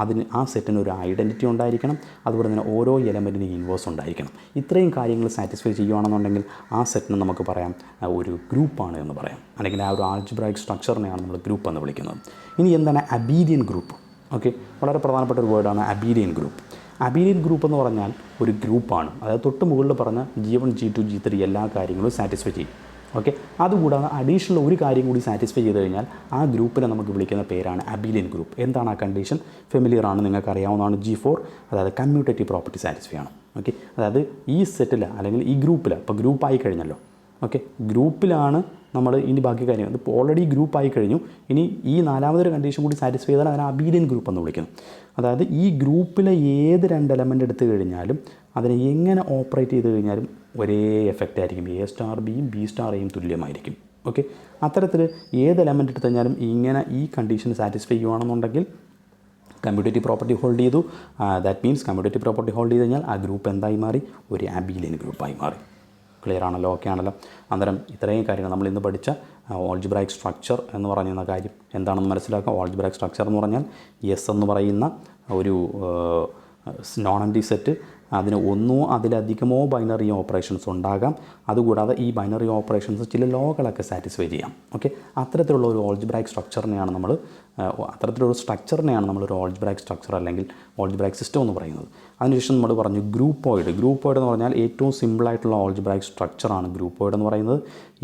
അതിന് ആ സെറ്റിന് ഒരു ഐഡൻറ്റിറ്റി ഉണ്ടായിരിക്കണം. അതുപോലെ തന്നെ ഓരോ എലമെൻറ്റിനും ഇൻവേഴ്സ് ഉണ്ടായിരിക്കണം. ഇത്രയും കാര്യങ്ങൾ സാറ്റിസ്ഫൈ ചെയ്യുകയാണെന്നുണ്ടെങ്കിൽ ആ സെറ്റിന് നമുക്ക് പറയാം ഒരു ഗ്രൂപ്പാണ് എന്ന് പറയാം. അല്ലെങ്കിൽ ആ ഒരു ആൾജിബ്രായിക് സ്ട്രക്ചറിനെയാണ് നമ്മൾ ഗ്രൂപ്പ് എന്ന് വിളിക്കുന്നത്. ഇനി എന്താണ് അബീലിയൻ ഗ്രൂപ്പ്? ഓക്കെ, വളരെ പ്രധാനപ്പെട്ട ഒരു വേർഡാണ് അബീലിയൻ ഗ്രൂപ്പ്. അബീലിയൻ ഗ്രൂപ്പ് എന്ന് പറഞ്ഞാൽ ഒരു ഗ്രൂപ്പാണ്. അതായത് തൊട്ട് മുകളിൽ പറഞ്ഞ G1 G2 G3 എല്ലാ കാര്യങ്ങളും സാറ്റിസ്ഫൈ ചെയ്യും. ഓക്കെ, അതുകൂടാതെ അഡീഷണൽ ഒരു കാര്യം കൂടി സാറ്റിസ്ഫൈ ചെയ്ത് കഴിഞ്ഞാൽ ആ ഗ്രൂപ്പിനെ നമുക്ക് വിളിക്കുന്ന പേരാണ് അബീലിയൻ ഗ്രൂപ്പ്. എന്താണ് ആ കണ്ടീഷൻ? ഫെമിലിയർ ആണ്, നിങ്ങൾക്ക് അറിയാവുന്നതാണ്. G4, അതായത് കമ്മ്യൂട്ടേറ്റീവ് പ്രോപ്പർട്ടി സാറ്റിസ്ഫൈ ആണ്. ഓക്കെ, അതായത് ഈ സെറ്റിൽ അല്ലെങ്കിൽ ഈ ഗ്രൂപ്പിൽ, ഇപ്പോൾ ഗ്രൂപ്പായി കഴിഞ്ഞല്ലോ. ഓക്കെ, ഗ്രൂപ്പിലാണ് നമ്മൾ ഇനി ബാക്കി കാര്യം. അതിപ്പോൾ ഓൾറെഡി ഗ്രൂപ്പായി കഴിഞ്ഞു. ഇനി ഈ നാലാമതൊരു കണ്ടീഷൻ കൂടി സാറ്റിസ്ഫൈ ചെയ്താൽ അതിനെ അബീലിയൻ ഗ്രൂപ്പ് എന്ന് വിളിക്കുന്നു. അതായത് ഈ ഗ്രൂപ്പിലെ ഏത് രണ്ട് എലമെൻ്റ് എടുത്തു കഴിഞ്ഞാലും അതിനെ എങ്ങനെ ഓപ്പറേറ്റ് ചെയ്ത് കഴിഞ്ഞാലും ഒരേ എഫക്റ്റ് ആയിരിക്കും. എ സ്റ്റാർ ബിയും ബി സ്റ്റാർ എയും തുല്യമായിരിക്കും. ഓക്കെ, അത്തരത്തിൽ ഏത് എലമെൻ്റ് എടുത്തു കഴിഞ്ഞാലും ഇങ്ങനെ ഈ കണ്ടീഷൻ സാറ്റിസ്ഫൈ ചെയ്യുകയാണെന്നുണ്ടെങ്കിൽ കമ്മ്യൂട്ടേറ്റീവ് പ്രോപ്പർട്ടി ഹോൾഡ് ചെയ്തു. That means commutative property hold ചെയ്ത് കഴിഞ്ഞാൽ ആ ഗ്രൂപ്പ് എന്തായി മാറി? ഒരു അബീലിയൻ ഗ്രൂപ്പായി മാറി. ക്ലിയർ ആണല്ലോ? ഓക്കെ ആണല്ലോ? അന്നേരം ഇത്രയും കാര്യങ്ങൾ നമ്മൾ ഇന്ന് പഠിച്ച ഓൾജിബ്രായിക് സ്ട്രക്ചർ എന്ന് പറയുന്ന കാര്യം എന്താണെന്ന് മനസ്സിലാക്കാം. ഓൾജിബ്രായിക് സ്ട്രക്ചർ എന്ന് പറഞ്ഞാൽ എസ് എന്ന് പറയുന്ന ഒരു നോൺ എംപ്റ്റി സെറ്റ്, അതിന് ഒന്നോ അതിലധികമോ ബൈനറി ഓപ്പറേഷൻസ് ഉണ്ടാകാം. അതുകൂടാതെ ഈ ബൈനറി ഓപ്പറേഷൻസ് ചില ലോകളൊക്കെ സാറ്റിസ്ഫൈ ചെയ്യാം. ഓക്കെ, അത്തരത്തിലുള്ള ഒരു ഓൾജിബ്രായിക് സ്ട്രക്ചറിനെയാണ് നമ്മളൊരു ഓൾജിബ്രായിക് സ്ട്രക്ചർ അല്ലെങ്കിൽ ഓൾജിബ്രായിക് സിസ്റ്റം എന്ന് പറയുന്നത്. അതിനുശേഷം നമ്മൾ പറഞ്ഞു ഗ്രൂപ്പോയിഡ് എന്ന് പറഞ്ഞാൽ ഏറ്റവും സിമ്പിളായിട്ടുള്ള ഓൾജിബ്രായിക് സ്ട്രക്ചറാണ് ഗ്രൂപ്പോയിഡ് എന്ന് പറയുന്നത്.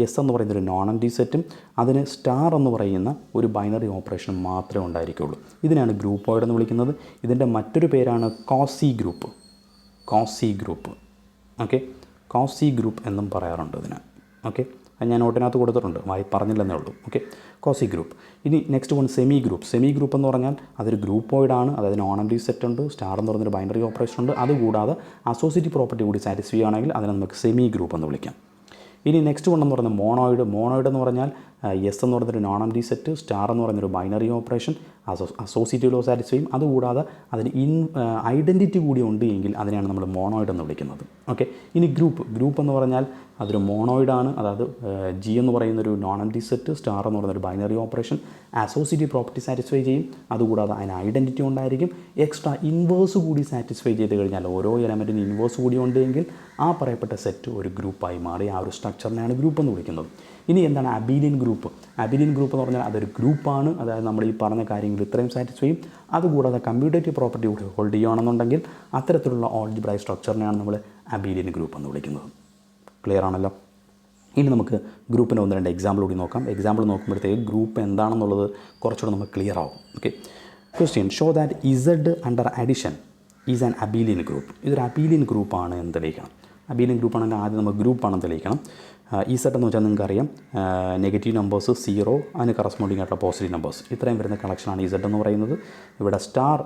എസ് എന്ന് പറയുന്ന ഒരു നോൺ എംപ്റ്റി സെറ്റും അതിന് സ്റ്റാർ എന്ന് പറയുന്ന ഒരു ബൈനറി ഓപ്പറേഷനും മാത്രമേ ഉണ്ടായിരിക്കുകയുള്ളൂ. ഇതിനാണ് ഗ്രൂപ്പോയിഡ് എന്ന് വിളിക്കുന്നത്. ഇതിൻ്റെ മറ്റൊരു പേരാണ് quasi group. Okay, quasi group എന്നും പറയാറുണ്ട് ഇതിന്. ഓക്കെ, അത് ഞാൻ നോട്ടിനകത്ത് കൊടുത്തിട്ടുണ്ട്, പറഞ്ഞില്ലെന്നേ ഉള്ളൂ. Okay, quasi group. ഇനി നെക്സ്റ്റ് വൺ സെമി ഗ്രൂപ്പ് എന്ന് പറഞ്ഞാൽ അതൊരു ഗ്രൂപ്പോയിഡാണ്. അതായത് നോൺ എംപ്റ്റി സെറ്റ് ഉണ്ട്, സ്റ്റാർ എന്ന് പറയുന്നൊരു ബൈനറി ഓപ്പറേഷൻ ഉണ്ട്. അതുകൂടാതെ അസോസിയേറ്റീവ് പ്രോപ്പർട്ടി കൂടി സാറ്റിസ്ഫൈ ചെയ്യുകയാണെങ്കിൽ അതിനെ നമുക്ക് സെമി ഗ്രൂപ്പ് എന്ന് വിളിക്കാം. ഇനി നെക്സ്റ്റ് വൺ എന്ന് പറയുന്നത് മോണോയിഡ് എന്ന് പറഞ്ഞാൽ എസ് എന്ന് പറയുന്നൊരു നോൺ എംപ്റ്റി സെറ്റ്, സ്റ്റാർ എന്ന് പറയുന്നൊരു binary operation, associative law satisfy ചെയ്യും. അതുകൂടാതെ അതിന് ഐഡൻറ്റിറ്റി കൂടി ഉണ്ട് എങ്കിൽ അതിനെയാണ് നമ്മൾ മോണോയിഡ് എന്ന് വിളിക്കുന്നത്. ഓക്കെ, ഇനി ഗ്രൂപ്പ് എന്ന് പറഞ്ഞാൽ അതൊരു മോണോയിഡാണ്. അതായത് ജി എന്ന് പറയുന്നൊരു നോൺ എംപ്റ്റി സെറ്റ്, സ്റ്റാർ എന്ന് പറയുന്നൊരു binary operation associative property satisfy ചെയ്യും. അതുകൂടാതെ അതിന് ഐഡൻറ്റിറ്റി ഉണ്ടായിരിക്കും. എക്സ്ട്രാ ഇൻവേഴ്സ് കൂടി സാറ്റിസ്ഫൈ ചെയ്ത് കഴിഞ്ഞാൽ, ഓരോ എലമെൻറ്റിന് ഇൻവേഴ്സ് കൂടി ഉണ്ടെങ്കിൽ ആ പറയപ്പെട്ട സെറ്റ് ഒരു ഗ്രൂപ്പായി മാറി ആ ഒരു സ്ട്രക്ചറിനെയാണ് ഗ്രൂപ്പ് എന്ന് വിളിക്കുന്നത്. ഇനി എന്താണ് അബീലിയൻ ഗ്രൂപ്പ്? അബീലിയൻ ഗ്രൂപ്പ് എന്ന് പറഞ്ഞാൽ അതൊരു ഗ്രൂപ്പാണ്. അതായത് നമ്മൾ ഈ പറഞ്ഞ കാര്യങ്ങൾ ഇത്രയും സാറ്റിസ്ഫൈ ചെയ്യും. അതുകൂടാതെ കമ്പ്യൂട്ടേറ്റീവ് പ്രോപ്പർട്ടി കൂടി ഹോൾഡ് ചെയ്യുകയാണെന്നുണ്ടെങ്കിൽ അത്തരത്തിലുള്ള ഓൾജിബ്രായിക് സ്ട്രക്ചറിനെയാണ് നമ്മൾ അബീലിയൻ ഗ്രൂപ്പ് എന്ന് വിളിക്കുന്നത്. ക്ലിയർ ആണല്ലോ? ഇനി നമുക്ക് ഗ്രൂപ്പിന് 1-2 എക്സാമ്പിൾ കൂടി നോക്കാം. എക്സാമ്പിൾ നോക്കുമ്പോഴത്തേക്ക് ഗ്രൂപ്പ് എന്താണെന്നുള്ളത് കുറച്ചുകൂടെ നമുക്ക് ക്ലിയർ ആവും. Okay, question: show that Z under addition is an abelian group. ഇതൊരു അബീലിയൻ ഗ്രൂപ്പാണ് എന്ന് തെളിയിക്കണം. അബീലിയൻ ഗ്രൂപ്പാണെങ്കിൽ ആദ്യം നമ്മൾ ഗ്രൂപ്പാണെന്ന് തെളിയിക്കണം. ഇസഡ് എന്ന് വെച്ചാൽ നിങ്ങൾക്കറിയാം, നെഗറ്റീവ് നമ്പേഴ്സ് 0, അതിന് കറസ്പോണ്ടിങ് ആയിട്ടുള്ള പോസിറ്റീവ് നമ്പേഴ്സ്, ഇത്രയും വരുന്ന കളക്ഷനാണ് ഇസഡ് എന്ന് പറയുന്നത്. ഇവിടെ സ്റ്റാർ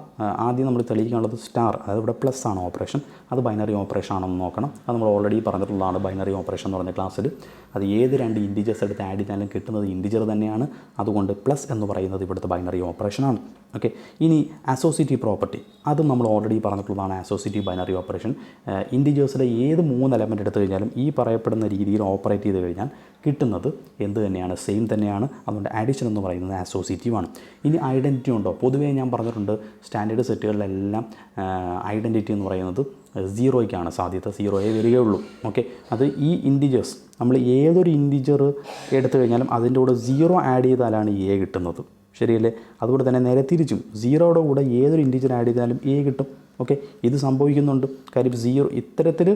ആദ്യം നമ്മൾ തെളിയിക്കാനുള്ളത് സ്റ്റാർ, അതായത് ഇവിടെ പ്ലസ് ആണ് ഓപ്പറേഷൻ, അത് ബൈനറി ഓപ്പറേഷൻ ആണെന്ന് നോക്കണം. അത് നമ്മൾ ഓൾറെഡി പറഞ്ഞിട്ടുള്ളതാണ്. ബൈനറി ഓപ്പറേഷൻ എന്ന് പറഞ്ഞ ക്ലാസ്സിൽ അത് ഏത് 2 ഇൻറ്റിജേഴ്സ് എടുത്ത് ആഡ് ചെയ്താലും കിട്ടുന്നത് ഇൻറ്റിജർ തന്നെയാണ്. അതുകൊണ്ട് പ്ലസ് എന്ന് പറയുന്നത് ഇവിടുത്തെ ബൈനറി ഓപ്പറേഷനാണ്. ഓക്കെ, ഇനി അസോസിയേറ്റീവ് പ്രോപ്പർട്ടി, അതും നമ്മൾ ഓൾറെഡി പറഞ്ഞിട്ടുള്ളതാണ്. അസോസിയേറ്റീവ് ബൈനറി ഓപ്പറേഷൻ ഇൻറ്റിജേഴ്സിലെ ഏത് 3 എലമെൻറ്റ് എടുത്തു കഴിഞ്ഞാലും ഈ പറയപ്പെടുന്ന രീതിയിൽ ഓപ്പറേറ്റ് ചെയ്ത് കഴിഞ്ഞാൽ കിട്ടുന്നത് എന്ത് തന്നെയാണ്? സെയിം തന്നെയാണ്. അതുകൊണ്ട് അഡീഷൻ എന്ന് പറയുന്നത് അസോസിയേറ്റീവ് ആണ്. ഇനി ഐഡൻറ്റിറ്റി ഉണ്ടോ? പൊതുവേ ഞാൻ പറഞ്ഞിട്ടുണ്ട്, സ്റ്റാൻഡേർഡ് സെറ്റുകളിലെല്ലാം ഐഡൻറ്റിറ്റി എന്ന് പറയുന്നത് 0യ്ക്കാണ് സാധ്യത. 0 വരികയുള്ളൂ. ഓക്കെ, അത് ഈ ഇൻറ്റിജേഴ്സ് നമ്മൾ ഏതൊരു ഇൻറ്റിജർ എടുത്തു കഴിഞ്ഞാലും അതിൻ്റെ കൂടെ 0 ആഡ് ചെയ്താലാണ് എ കിട്ടുന്നത്. ശരിയല്ലേ? അതുകൊണ്ട് തന്നെ നേരെ തിരിച്ചും 0യുടെ കൂടെ ഏതൊരു ഇൻറ്റിജർ ആഡ് ചെയ്താലും എ കിട്ടും. ഓക്കെ, ഇത് സംഭവിക്കുന്നുണ്ട്. കാര്യം 0 ഇത്തരത്തിൽ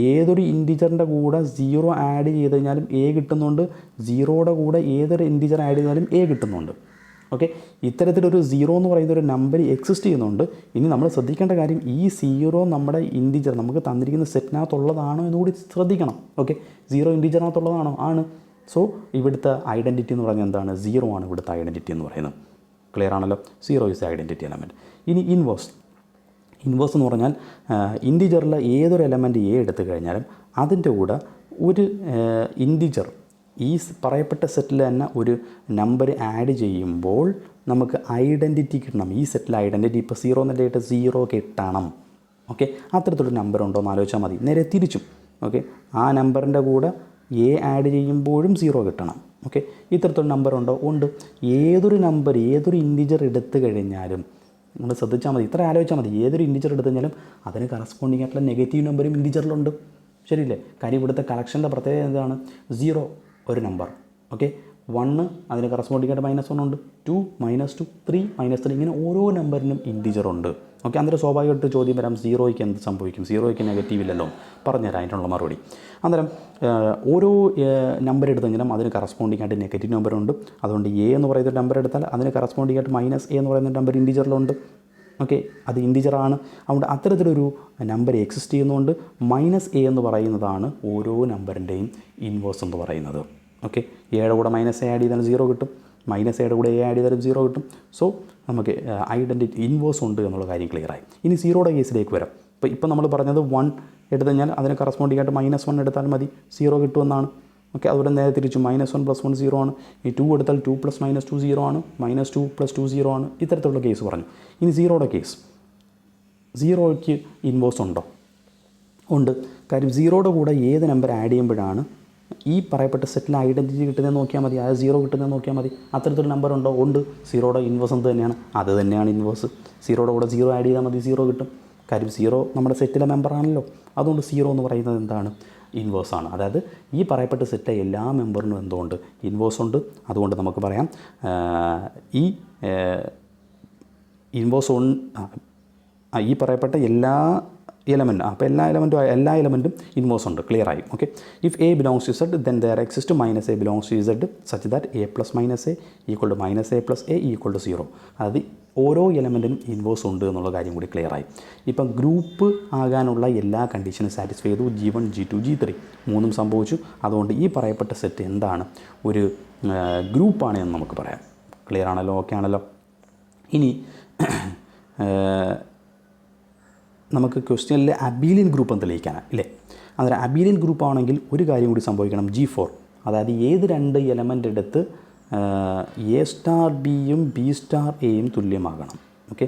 ഏതൊരു ഇൻറ്റിജറിൻ്റെ കൂടെ 0 ആഡ് ചെയ്ത് കഴിഞ്ഞാലും എ കിട്ടുന്നുണ്ട്. 0യുടെ കൂടെ ഏതൊരു ഇൻറ്റിജർ ആഡ് ചെയ്താലും എ കിട്ടുന്നുണ്ട്. ഓക്കെ, ഇത്തരത്തിലൊരു 0 എന്ന് പറയുന്ന ഒരു നമ്പർ എക്സിസ്റ്റ് ചെയ്യുന്നുണ്ട്. ഇനി നമ്മൾ ശ്രദ്ധിക്കേണ്ട കാര്യം, ഈ 0 നമ്മുടെ ഇൻറ്റിജർ നമുക്ക് തന്നിരിക്കുന്ന സെറ്റിനകത്തുള്ളതാണോ എന്നുകൂടി ശ്രദ്ധിക്കണം. ഓക്കെ, 0 ഇൻറ്റിജറിനകത്തുള്ളതാണോ? ആണ്. സോ ഇവിടുത്തെ ഐഡൻറ്റിറ്റി എന്ന് പറഞ്ഞാൽ എന്താണ്? 0 ആണ് ഇവിടുത്തെ ഐഡൻറ്റിറ്റി എന്ന് പറയുന്നത്. ക്ലിയർ ആണല്ലോ? 0 ഈസ് ഐഡൻറ്റിറ്റി എലമെൻറ്റ്. ഇനി ഇൻവേഴ്സ് എന്ന് പറഞ്ഞാൽ ഇൻറ്റിജറിലെ ഏതൊരു എലമെൻറ്റ് എ എടുത്തു കഴിഞ്ഞാലും അതിൻ്റെ കൂടെ ഒരു ഇൻറ്റിജർ ഈ പറയപ്പെട്ട സെറ്റിൽ തന്നെ ഒരു നമ്പർ ആഡ് ചെയ്യുമ്പോൾ നമുക്ക് ഐഡൻറ്റിറ്റി കിട്ടണം. ഈ സെറ്റിൽ ഐഡൻറ്റിറ്റി ഇപ്പോൾ 0 എന്നിട്ട് 0 കിട്ടണം. ഓക്കെ, അത്തരത്തിലൊരു നമ്പർ ഉണ്ടോ എന്ന് ആലോചിച്ചാൽ മതി. നേരെ തിരിച്ചും ഓക്കെ, ആ നമ്പറിൻ്റെ കൂടെ എ ആഡ് ചെയ്യുമ്പോഴും 0 കിട്ടണം. ഓക്കെ, ഇത്തരത്തിലൊരു നമ്പർ ഉണ്ടോ? ഉണ്ട്. ഏതൊരു ഇൻറ്റിജർ എടുത്തു കഴിഞ്ഞാലും നമ്മൾ ശ്രദ്ധിച്ചാൽ മതി, ഇത്ര ആലോചിച്ചാൽ മതി. ഏതൊരു ഇൻറ്റിജർ എടുത്തു കഴിഞ്ഞാലും അതിന് കറസ്പോണ്ടിങ് ആയിട്ടുള്ള നെഗറ്റീവ് നമ്പറും ഇൻറ്റിജറിലുണ്ട്. ശരിയല്ലേ? കാര്യം ഇവിടുത്തെ കളക്ഷൻ്റെ പ്രത്യേകത എന്താണ്? 0 ഒരു നമ്പർ, ഓക്കെ, 1 അതിന് കറസ്പോണ്ടിങ് ആയിട്ട് -1 ഉണ്ട്, 2 -2 3 -3 ഇങ്ങനെ ഓരോ നമ്പറിനും ഇൻറ്റിജറുണ്ട്. ഓക്കെ, അന്നേരം സ്വാഭാവികമായിട്ട് ചോദ്യം വരാം, 0യ്ക്ക് എന്ത് സംഭവിക്കും? 0യ്ക്ക് നെഗറ്റീവ് ഇല്ലല്ലോ. പറഞ്ഞുതരാം അതിനുള്ള മറുപടി. അന്നേരം ഓരോ നമ്പർ എടുത്തു കഴിഞ്ഞാലും അതിന് കറസ്പോണ്ടിങ് ആയിട്ട് നെഗറ്റീവ് നമ്പറുണ്ട്. അതുകൊണ്ട് എ എന്ന് പറയുന്ന നമ്പർ എടുത്താൽ അതിന് കറസ്പോണ്ടിങ് ആയിട്ട് -a എന്ന് പറയുന്ന നമ്പർ ഇൻറ്റിജറിലുണ്ട്. ഓക്കെ, അത് ഇൻറ്റിജറാണ്. അതുകൊണ്ട് അത്തരത്തിലൊരു നമ്പർ എക്സിസ്റ്റ് ചെയ്യുന്നതുകൊണ്ട് -a എന്ന് പറയുന്നതാണ് ഓരോ നമ്പറിൻ്റെയും ഇൻവേഴ്സ് എന്ന് പറയുന്നത്. ഓക്കെ, എയുടെ കൂടെ -a ആഡ് ചെയ്താലും 0 കിട്ടും, -aയുടെ കൂടെ a ആഡ് ചെയ്താലും 0 കിട്ടും. സോ നമുക്ക് ഐഡൻറ്റിറ്റി ഇൻവേഴ്സ് ഉണ്ട് എന്നുള്ള കാര്യം ക്ലിയറായി. ഇനി 0യുടെ കേസിലേക്ക് വരാം. ഇപ്പോൾ നമ്മൾ പറഞ്ഞത് 1 എടുത്തു കഴിഞ്ഞാൽ അതിന് കറസ്പോണ്ടിങ് ആയിട്ട് -1 എടുത്താൽ മതി, 0 കിട്ടുമെന്നാണ്. ഓക്കെ, അതുപോലെ നേരെ തിരിച്ചു -1 + 1 0 ആണ്. ഈ 2 എടുത്താൽ 2 + -2 0 ആണ്, -2 + 2 0 ആണ്. ഇത്തരത്തിലുള്ള കേസ് പറഞ്ഞു. ഇനി 0യുടെ കേസ്, 0യ്ക്ക് ഇൻവേഴ്സ് ഉണ്ടോ? ഉണ്ട്. കാര്യം 0യുടെ കൂടെ ഏത് നമ്പർ ആഡ് ചെയ്യുമ്പോഴാണ് ഈ പറയപ്പെട്ട സെറ്റിൽ ഐഡൻറ്റിറ്റി കിട്ടുന്നതെന്ന് നോക്കിയാൽ മതി, അതായത് 0 കിട്ടുന്നതെന്ന് നോക്കിയാൽ മതി. അത്തരത്തിലൊരു നമ്പർ ഉണ്ടോ? ഉണ്ട്. 0യുടെ ഇൻവേഴ്സ് എന്ത് തന്നെയാണ്? അത് തന്നെയാണ് ഇൻവേഴ്സ്. 0യുടെ കൂടെ 0 ആഡ് ചെയ്താൽ മതി, 0 കിട്ടും. കാര്യം 0 നമ്മുടെ സെറ്റിലെ മെമ്പറാണല്ലോ. അതുകൊണ്ട് 0 എന്ന് പറയുന്നത് എന്താണ്? ഇൻവേഴ്സാണ്. അതായത് ഈ പറയപ്പെട്ട സെറ്റിലെ എല്ലാ മെമ്പറിനും എന്തുകൊണ്ട്? ഇൻവേഴ്സ് ഉണ്ട്. അതുകൊണ്ട് നമുക്ക് പറയാം ഈ ഇൻവേഴ്സ് ഈ പറയപ്പെട്ട എല്ലാ എലമെൻറ്റും, അപ്പോൾ എല്ലാ എലമെൻറ്റും ഇൻവേഴ്സ് ഉണ്ട്. ക്ലിയർ ആയി. Okay, if A belongs to Z then there exist -a belongs to Z such that a + -a equal to -a + a equal to 0. അതായത് ഓരോ എലമെൻറ്റിനും ഇൻവേഴ്സ് ഉണ്ട് എന്നുള്ള കാര്യം കൂടി ക്ലിയർ ആയി. ഇപ്പം ഗ്രൂപ്പ് ആകാനുള്ള എല്ലാ കണ്ടീഷനും സാറ്റിസ്ഫൈ ചെയ്തു. G1 G2 G3 മൂന്നും സംഭവിച്ചു. അതുകൊണ്ട് ഈ പറയപ്പെട്ട സെറ്റ് എന്താണ്? ഒരു ഗ്രൂപ്പാണ് എന്ന് നമുക്ക് പറയാം. ക്ലിയർ ആണല്ലോ? ഓക്കെ ആണല്ലോ? ഇനി നമുക്ക് ക്വസ്റ്റ്യനിൽ അബീലിയൻ ഗ്രൂപ്പ് എന്ന് തെളിയിക്കാനാണ് ഇല്ലേ? അന്നേരം അബീലിയൻ ഗ്രൂപ്പ് ആണെങ്കിൽ ഒരു കാര്യം കൂടി സംഭവിക്കണം, G4. അതായത് ഏത് 2 എലമെൻ്റ് എടുത്ത് എ സ്റ്റാർ ബിയും ബി സ്റ്റാർ എയും തുല്യമാകണം. ഓക്കെ,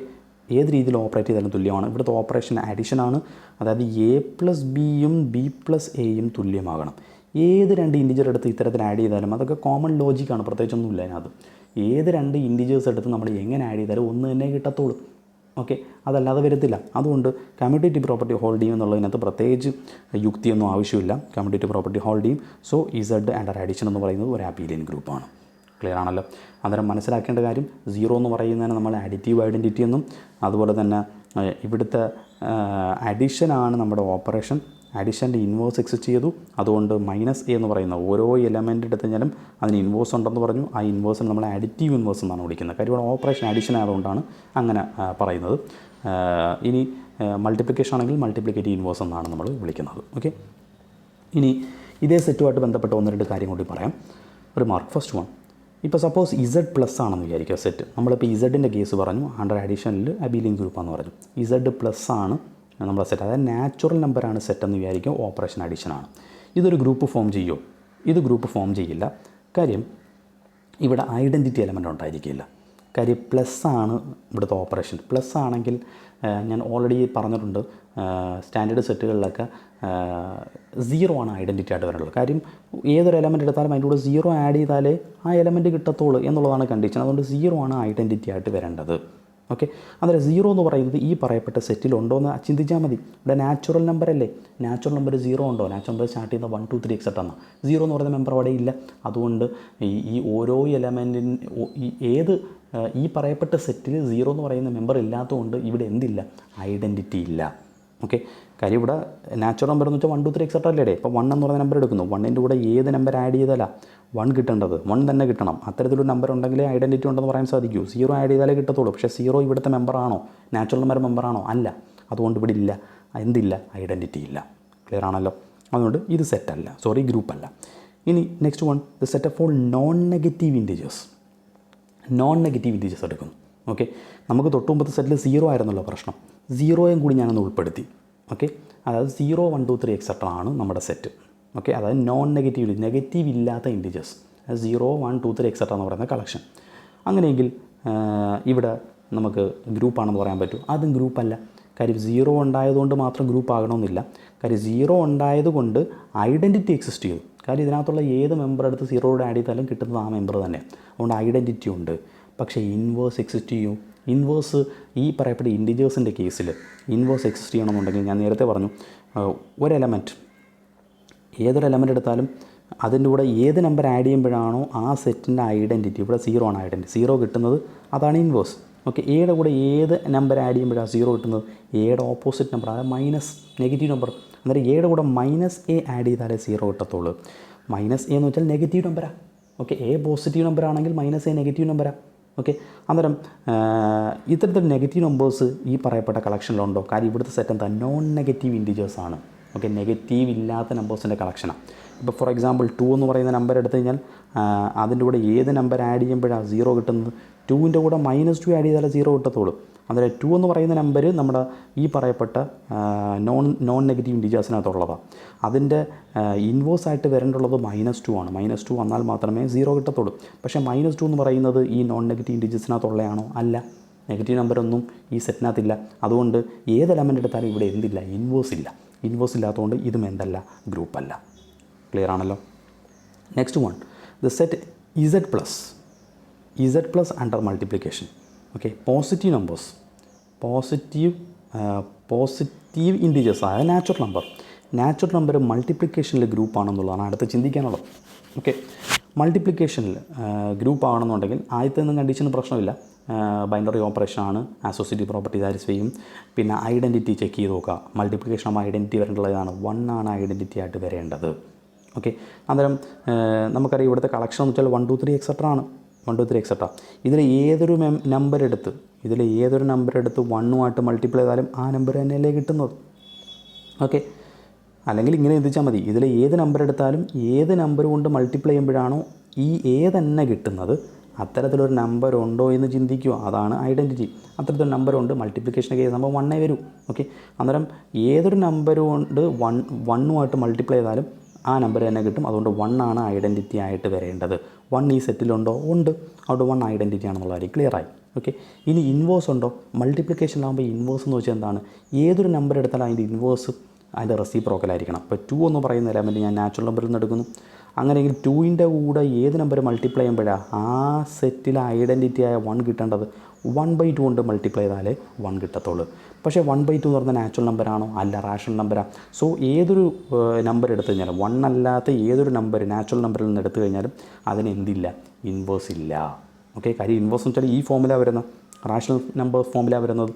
ഏത് രീതിയിൽ ഓപ്പറേറ്റ് ചെയ്താലും തുല്യമാണ്. ഇവിടുത്തെ ഓപ്പറേഷൻ അഡീഷനാണ്. അതായത് എ പ്ലസ് ബിയും ബി പ്ലസ് എയും തുല്യമാകണം. ഏത് രണ്ട് ഇൻറ്റിജർ എടുത്ത് ഇത്തരത്തിൽ ആഡ് ചെയ്താലും അതൊക്കെ കോമൺ ലോജിക്കാണ്, പ്രത്യേകിച്ചൊന്നുമില്ല അതിനകത്ത്. ഏത് രണ്ട് ഇൻറ്റിജേഴ്സ് എടുത്ത് നമ്മൾ എങ്ങനെ ആഡ് ചെയ്താലും ഒന്ന് തന്നെ കിട്ടത്തുള്ളൂ. ഓക്കെ, അതല്ലാതെ വരത്തില്ല. അതുകൊണ്ട് കമ്മ്യൂട്ടേറ്റീവ് പ്രോപ്പർട്ടി ഹോൾഡ് ചെയ്യും എന്നുള്ളതിനകത്ത് പ്രത്യേകിച്ച് യുക്തിയൊന്നും ആവശ്യമില്ല. കമ്മ്യൂട്ടേറ്റീവ് പ്രോപ്പർട്ടി ഹോൾഡ് ചെയ്യും. സോ ഇസഡ് ആൻഡ് അഡീഷൻ എന്ന് പറയുന്നത് ഒരു ആബീലിയൻ ഗ്രൂപ്പാണ്. ക്ലിയർ ആണല്ലോ. അന്നേരം മനസ്സിലാക്കേണ്ട കാര്യം, സീറോ എന്ന് പറയുന്നതിന് നമ്മൾ അഡിറ്റീവ് ഐഡൻറ്റിറ്റി എന്നും, അതുപോലെ തന്നെ ഇവിടുത്തെ അഡീഷനാണ് നമ്മുടെ ഓപ്പറേഷൻ. അഡീഷൻ്റെ ഇൻവേഴ്സ് എക്സിസ്റ്റ് ചെയ്തു. അതുകൊണ്ട് മൈനസ് എ എന്ന് പറയുന്ന ഓരോ എലമെൻ്റ് എടുത്ത് കഴിഞ്ഞാലും അതിന് ഇൻവേഴ്സ് ഉണ്ടെന്ന് പറഞ്ഞു. ആ ഇൻവേഴ്സിന് നമ്മൾ അഡിറ്റീവ് ഇൻവേഴ്സ് എന്നാണ് വിളിക്കുന്നത്. കാര്യം ഇവിടെ ഓപ്പറേഷൻ അഡീഷൻ ആയതുകൊണ്ടാണ് അങ്ങനെ പറയുന്നത്. ഇനി മൾട്ടിപ്ലിക്കേഷൻ ആണെങ്കിൽ മൾട്ടിപ്ലിക്കേറ്റീവ് ഇൻവേഴ്സ് എന്നാണ് നമ്മൾ വിളിക്കുന്നത്. ഓക്കെ, ഇനി ഇതേ സെറ്റുമായിട്ട് ബന്ധപ്പെട്ട ഒന്ന് രണ്ട് കാര്യം കൂടി പറയാം. ഒരു മാർക്ക്. ഫസ്റ്റ് വൺ, ഇപ്പോൾ സപ്പോസ് ഇസഡ് പ്ലസ് ആണെന്ന് വിചാരിക്കുക സെറ്റ്. നമ്മളിപ്പോൾ ഇസഡിൻ്റെ കേസ് പറഞ്ഞു, അണ്ടർ അഡീഷനിൽ അബീലിയൻ ഗ്രൂപ്പാന്ന് പറഞ്ഞു. ഇസഡ് പ്ലസ് ആണ് നമ്മുടെ സെറ്റ്, അതായത് നാച്ചുറൽ നമ്പറാണ് സെറ്റ് എന്ന് വിചാരിക്കും. ഓപ്പറേഷൻ അഡീഷനാണ്. ഇതൊരു ഗ്രൂപ്പ് ഫോം ചെയ്യുമോ? ഇത് ഗ്രൂപ്പ് ഫോം ചെയ്യില്ല. കാര്യം ഇവിടെ ഐഡൻറ്റിറ്റി എലമെൻ്റ് ഉണ്ടായിരിക്കില്ല. കാര്യം പ്ലസ് ആണ് ഇവിടുത്തെ ഓപ്പറേഷൻ. പ്ലസ് ആണെങ്കിൽ ഞാൻ ഓൾറെഡി പറഞ്ഞിട്ടുണ്ട്, സ്റ്റാൻഡേർഡ് സെറ്റുകളിലൊക്കെ 0 ആണ് ഐഡൻറ്റിറ്റി ആയിട്ട് വരേണ്ടത്. കാര്യം ഏതൊരു എലമെൻ്റ് എടുത്താലും അതിൻ്റെ കൂടെ 0 ആഡ് ചെയ്താലേ ആ എലമെൻറ്റ് കിട്ടത്തുള്ളൂ എന്നുള്ളതാണ് കണ്ടീഷൻ. അതുകൊണ്ട് 0 ആണ് ഐഡൻറ്റിറ്റി ആയിട്ട് വരേണ്ടത്. ഓക്കെ, അന്നേരം 0 എന്ന് പറയുന്നത് ഈ പറയപ്പെട്ട സെറ്റിലുണ്ടോ എന്ന് ചിന്തിച്ചാൽ മതി. ഇവിടെ നാച്ചുറൽ നമ്പർ അല്ലേ, നാച്ചുറൽ നമ്പർ 0 ഉണ്ടോ? നാച്ചുറൽ നമ്പർ സ്റ്റാർട്ട് ചെയ്യുന്ന 1 2 3 എക്സെട്ര എന്നാണ്. 0 എന്ന് പറയുന്ന മെമ്പർ അവിടെ ഇല്ല. അതുകൊണ്ട് ഈ ഓരോ എലമെൻറ്റിന് ഈ പറയപ്പെട്ട സെറ്റിൽ 0 എന്ന് പറയുന്ന മെമ്പർ ഇല്ലാത്തതുകൊണ്ട് ഇവിടെ എന്തില്ല? ഐഡൻറ്റിറ്റി ഇല്ല. ഓക്കെ, കാര്യം ഇവിടെ നാച്ചുറൽ നമ്പർ എന്ന് വെച്ചാൽ 1 2 3 എക്സെട്ര അല്ലേ. ഇപ്പോൾ 1 എന്ന് പറയുന്ന നമ്പർ എടുക്കുന്നു. 1ൻ്റെ കൂടെ ഏത് നമ്പർ ആഡ് ചെയ്താലാ 1 കിട്ടേണ്ടത്? 1 തന്നെ കിട്ടണം. അത്തരത്തിലൊരു നമ്പർ ഉണ്ടെങ്കിലേ ഐഡൻറ്റിറ്റി ഉണ്ടെന്ന് പറയാൻ സാധിക്കൂ. 0 ആഡ് ചെയ്താലേ കിട്ടത്തുള്ളൂ. പക്ഷേ 0 ഇവിടുത്തെ മെമ്പറാണോ? Natural number മെമ്പറാണോ? അല്ല. അതുകൊണ്ട് ഇവിടെ ഇല്ല, എന്തില്ല? ഐഡൻറ്റിറ്റി ഇല്ല. ക്ലിയർ ആണല്ലോ. അതുകൊണ്ട് ഇത് സെറ്റല്ല, ഗ്രൂപ്പല്ല. ഇനി next one, the set of all non negative integers. Non negative integers എടുക്കുന്നു. ഓക്കെ, നമുക്ക് തൊട്ട് മുമ്പത്തെ സെറ്റിൽ 0 ആയിരുന്നല്ലോ പ്രശ്നം. 0യും കൂടി ഞാനൊന്ന് ഉൾപ്പെടുത്തി. ഓക്കെ, അതായത് 0 1 2 3 എക്സെട്ര ആണ് നമ്മുടെ സെറ്റ്. ഓക്കെ, അതായത് നോൺ നെഗറ്റീവ് ഇല്ലാത്ത ഇൻറ്റിജേഴ്സ് 0 1 2 3 എക്സെട്ര എന്ന് പറയുന്ന കളക്ഷൻ. അങ്ങനെയെങ്കിൽ ഇവിടെ നമുക്ക് ഗ്രൂപ്പാണെന്ന് പറയാൻ പറ്റും. അതും ഗ്രൂപ്പല്ല. കാര്യം 0 ഉണ്ടായതുകൊണ്ട് മാത്രം ഗ്രൂപ്പ് ആകണമെന്നില്ല. കാര്യം 0 ഉണ്ടായതുകൊണ്ട് ഐഡൻറ്റിറ്റി എക്സിസ്റ്റ് ചെയ്തു. കാര്യം ഇതിനകത്തുള്ള ഏത് മെമ്പർ എടുത്ത് 0 ആഡ് ചെയ്താലും കിട്ടുന്നത് ആ മെമ്പർ തന്നെ. അതുകൊണ്ട് ഐഡൻറ്റിറ്റി ഉണ്ട്. പക്ഷേ ഇൻവേഴ്സ് എക്സിസ്റ്റ് ചെയ്യും. ഇൻവേഴ്സ് ഈ പറയപ്പെട്ട ഇൻറ്റിജേഴ്സിൻ്റെ കേസിൽ ഇൻവേഴ്സ് എക്സിസ്റ്റ് ചെയ്യണമെന്നുണ്ടെങ്കിൽ ഞാൻ നേരത്തെ പറഞ്ഞു, ഒരു എലമെൻറ്റ് ഏതൊരു എലമെൻ്റ് എടുത്താലും അതിൻ്റെ കൂടെ ഏത് നമ്പർ ആഡ് ചെയ്യുമ്പോഴാണോ ആ സെറ്റിൻ്റെ ഐഡൻറ്റിറ്റി, ഇവിടെ 0 ആണ് ഐഡൻറ്റിറ്റി, 0 കിട്ടുന്നത്, അതാണ് ഇൻവേഴ്സ്. ഓക്കെ, എയുടെ കൂടെ ഏത് നമ്പർ ആഡ് ചെയ്യുമ്പോഴാണ് 0 കിട്ടുന്നത്? എയുടെ ഓപ്പോസിറ്റ് നമ്പർ, അതായത് മൈനസ് നെഗറ്റീവ് നമ്പർ. അന്നേരം എയുടെ കൂടെ -a ആഡ് ചെയ്താലേ 0 കിട്ടത്തുള്ളൂ. -a എന്ന് വെച്ചാൽ നെഗറ്റീവ് നമ്പറാണ്. ഓക്കെ, എ പോസിറ്റീവ് നമ്പർ ആണെങ്കിൽ -a നെഗറ്റീവ് നമ്പറാണ്. ഓക്കെ, അന്നേരം ഇത്തരത്തിൽ നെഗറ്റീവ് നമ്പേഴ്സ് ഈ പറയപ്പെട്ട കളക്ഷനിലുണ്ടോ? കാര്യം ഇവിടുത്തെ സെറ്റ് എന്താ? നോൺ നെഗറ്റീവ് ഇൻറ്റിജേഴ്സാണ്. ഓക്കെ, നെഗറ്റീവ് ഇല്ലാത്ത നമ്പേഴ്സിൻ്റെ കളക്ഷനാണ്. ഇപ്പോൾ ഫോർ എക്സാമ്പിൾ 2 എന്ന് പറയുന്ന നമ്പർ എടുത്തു കഴിഞ്ഞാൽ അതിൻ്റെ കൂടെ ഏത് നമ്പർ ആഡ് ചെയ്യുമ്പോഴാണ് 0 കിട്ടുന്നത്? 2ൻ്റെ കൂടെ -2 ആഡ് ചെയ്താലേ 0 കിട്ടത്തുള്ളൂ. അന്നേരം 2 എന്ന് പറയുന്ന നമ്പർ നമ്മുടെ ഈ പറയപ്പെട്ട നോൺ നെഗറ്റീവ് ഇൻറ്റിജേഴ്സിനകത്തുള്ളതാണ്. അതിൻ്റെ ഇൻവേഴ്സായിട്ട് വരേണ്ടുള്ളത് -2 ആണ്. -2 വന്നാൽ മാത്രമേ 0 കിട്ടത്തുള്ളൂ. പക്ഷേ -2 എന്ന് പറയുന്നത് ഈ നോൺ നെഗറ്റീവ് ഇൻറ്റിജേഴ്സിനകത്തുള്ളതാണോ? അല്ല. നെഗറ്റീവ് നമ്പറൊന്നും ഈ സെറ്റിനകത്തില്ല. അതുകൊണ്ട് ഏത് എലമെൻ്റ് എടുത്താലും ഇവിടെ എന്തില്ല? ഇൻവേഴ്സ് ഇല്ല. ഇൻവേഴ്സ് ഇല്ലാത്തതുകൊണ്ട് ഇതും എന്തല്ല? ഗ്രൂപ്പല്ല. ക്ലിയർ ആണല്ലോ. Next one, the set Z plus under multiplication. Okay, positive numbers, positive integers, അതായത് നാച്ചുറൽ നമ്പർ മൾട്ടിപ്ലിക്കേഷനിൽ ഗ്രൂപ്പാണെന്നുള്ളതാണ് അടുത്ത് ചിന്തിക്കാനുള്ളത്. ഓക്കെ, മൾട്ടിപ്ലിക്കേഷനിൽ ഗ്രൂപ്പ് ആണെന്നുണ്ടെങ്കിൽ ആദ്യത്തെ ഒന്നും കണ്ടീഷന് പ്രശ്നമില്ല. ബൈനറി ഓപ്പറേഷനാണ്, അസോസിയേറ്റീവ് പ്രോപ്പർട്ടി സാറ്റിസ്ഫൈ ചെയ്യും. പിന്നെ ഐഡൻറ്റിറ്റി ചെക്ക് ചെയ്ത് നോക്കുക. മൾട്ടിപ്ലിക്കേഷൻ ആകുമ്പോൾ ഐഡൻറ്റിറ്റി വരേണ്ടതാണ്. 1 ആണ് ഐഡൻറ്റിറ്റി ആയിട്ട് വരേണ്ടത്. ഓക്കെ, അന്നേരം നമുക്കറിയാം ഇവിടുത്തെ കളക്ഷൻ എന്ന് വെച്ചാൽ 1 2 3 എക്സെട്ര ആണ്. 1 2 3 എക്സെട്ര. ഇതിൽ ഏതൊരു നമ്പർ എടുത്ത് 1 മൾട്ടിപ്ലൈ ചെയ്താലും ആ നമ്പർ തന്നെയല്ലേ കിട്ടുന്നത്. ഓക്കെ, അല്ലെങ്കിൽ ഇങ്ങനെ ചിന്തിച്ചാൽ മതി. ഇതിൽ ഏത് നമ്പർ എടുത്താലും ഏത് നമ്പർ കൊണ്ട് മൾട്ടിപ്ലൈ ചെയ്യുമ്പോഴാണോ ഈ തന്നെ കിട്ടുന്നത്, അത്തരത്തിലൊരു നമ്പർ ഉണ്ടോ എന്ന് ചിന്തിക്കുക. അതാണ് ഐഡൻറ്റിറ്റി. അത്തരത്തിലൊരു നമ്പറുണ്ട്. മൾട്ടിപ്ലിക്കേഷൻ കേസ് നമ്മൾ 1 വരൂ. ഓക്കെ, അന്നേരം ഏതൊരു നമ്പർ കൊണ്ട് 1 മൾട്ടിപ്ലൈ ചെയ്താലും ആ നമ്പർ തന്നെ കിട്ടും. അതുകൊണ്ട് 1 ആണ് ഐഡൻറ്റിറ്റി ആയിട്ട് വരേണ്ടത്. 1 ഈ സെറ്റിലുണ്ടോ? ഉണ്ട്. അതുകൊണ്ട് 1 ഐഡൻറ്റിറ്റി ആണെന്നുള്ള കാര്യം ക്ലിയറായി. ഓക്കെ. ഇനി ഇൻവേഴ്സ് ഉണ്ടോ? മൾട്ടിപ്ലിക്കേഷനിലാകുമ്പോൾ ഇൻവേഴ്സ് എന്ന് വെച്ചാൽ എന്താണ്? ഏതൊരു നമ്പർ എടുത്താലും അതിൻ്റെ ഇൻവേഴ്സ് അതിൻ്റെ റെസിപ്രോക്കലായിരിക്കണം. ഇപ്പോൾ 2 എന്ന് പറയുന്ന എലമെൻറ്റ് ഞാൻ നാച്ചുറൽ നമ്പറിൽ നിന്ന് എടുക്കുന്നു. അങ്ങനെയെങ്കിൽ 2ൻ്റെ കൂടെ ഏത് നമ്പർ മൾട്ടിപ്ലൈ ചെയ്യുമ്പോഴാണ് ആ സെറ്റിലെ ഐഡൻറ്റിറ്റിയായ 1 കിട്ടേണ്ടത്? 1/2 കൊണ്ട് മൾട്ടിപ്ലൈ ചെയ്താലേ 1 കിട്ടത്തുള്ളൂ. പക്ഷേ 1/2 എന്ന് പറഞ്ഞാൽ നാച്ചുറൽ നമ്പറാണോ? അല്ല, റാഷണൽ നമ്പറാണ്. സോ ഏതൊരു നമ്പർ എടുത്തു കഴിഞ്ഞാലും 1 അല്ലാത്ത ഏതൊരു നമ്പർ നാച്ചുറൽ നമ്പറിൽ നിന്ന് എടുത്തു കഴിഞ്ഞാലും അതിന് എന്തില്ല? ഇൻവേഴ്സ് ഇല്ല. ഓക്കെ. കാര്യം ഇൻവേഴ്സ് എന്ന് വെച്ചാൽ ഈ ഫോമിലാണ് വരുന്നത്, റാഷണൽ നമ്പർ ഫോമിലാണ് വരുന്നത്.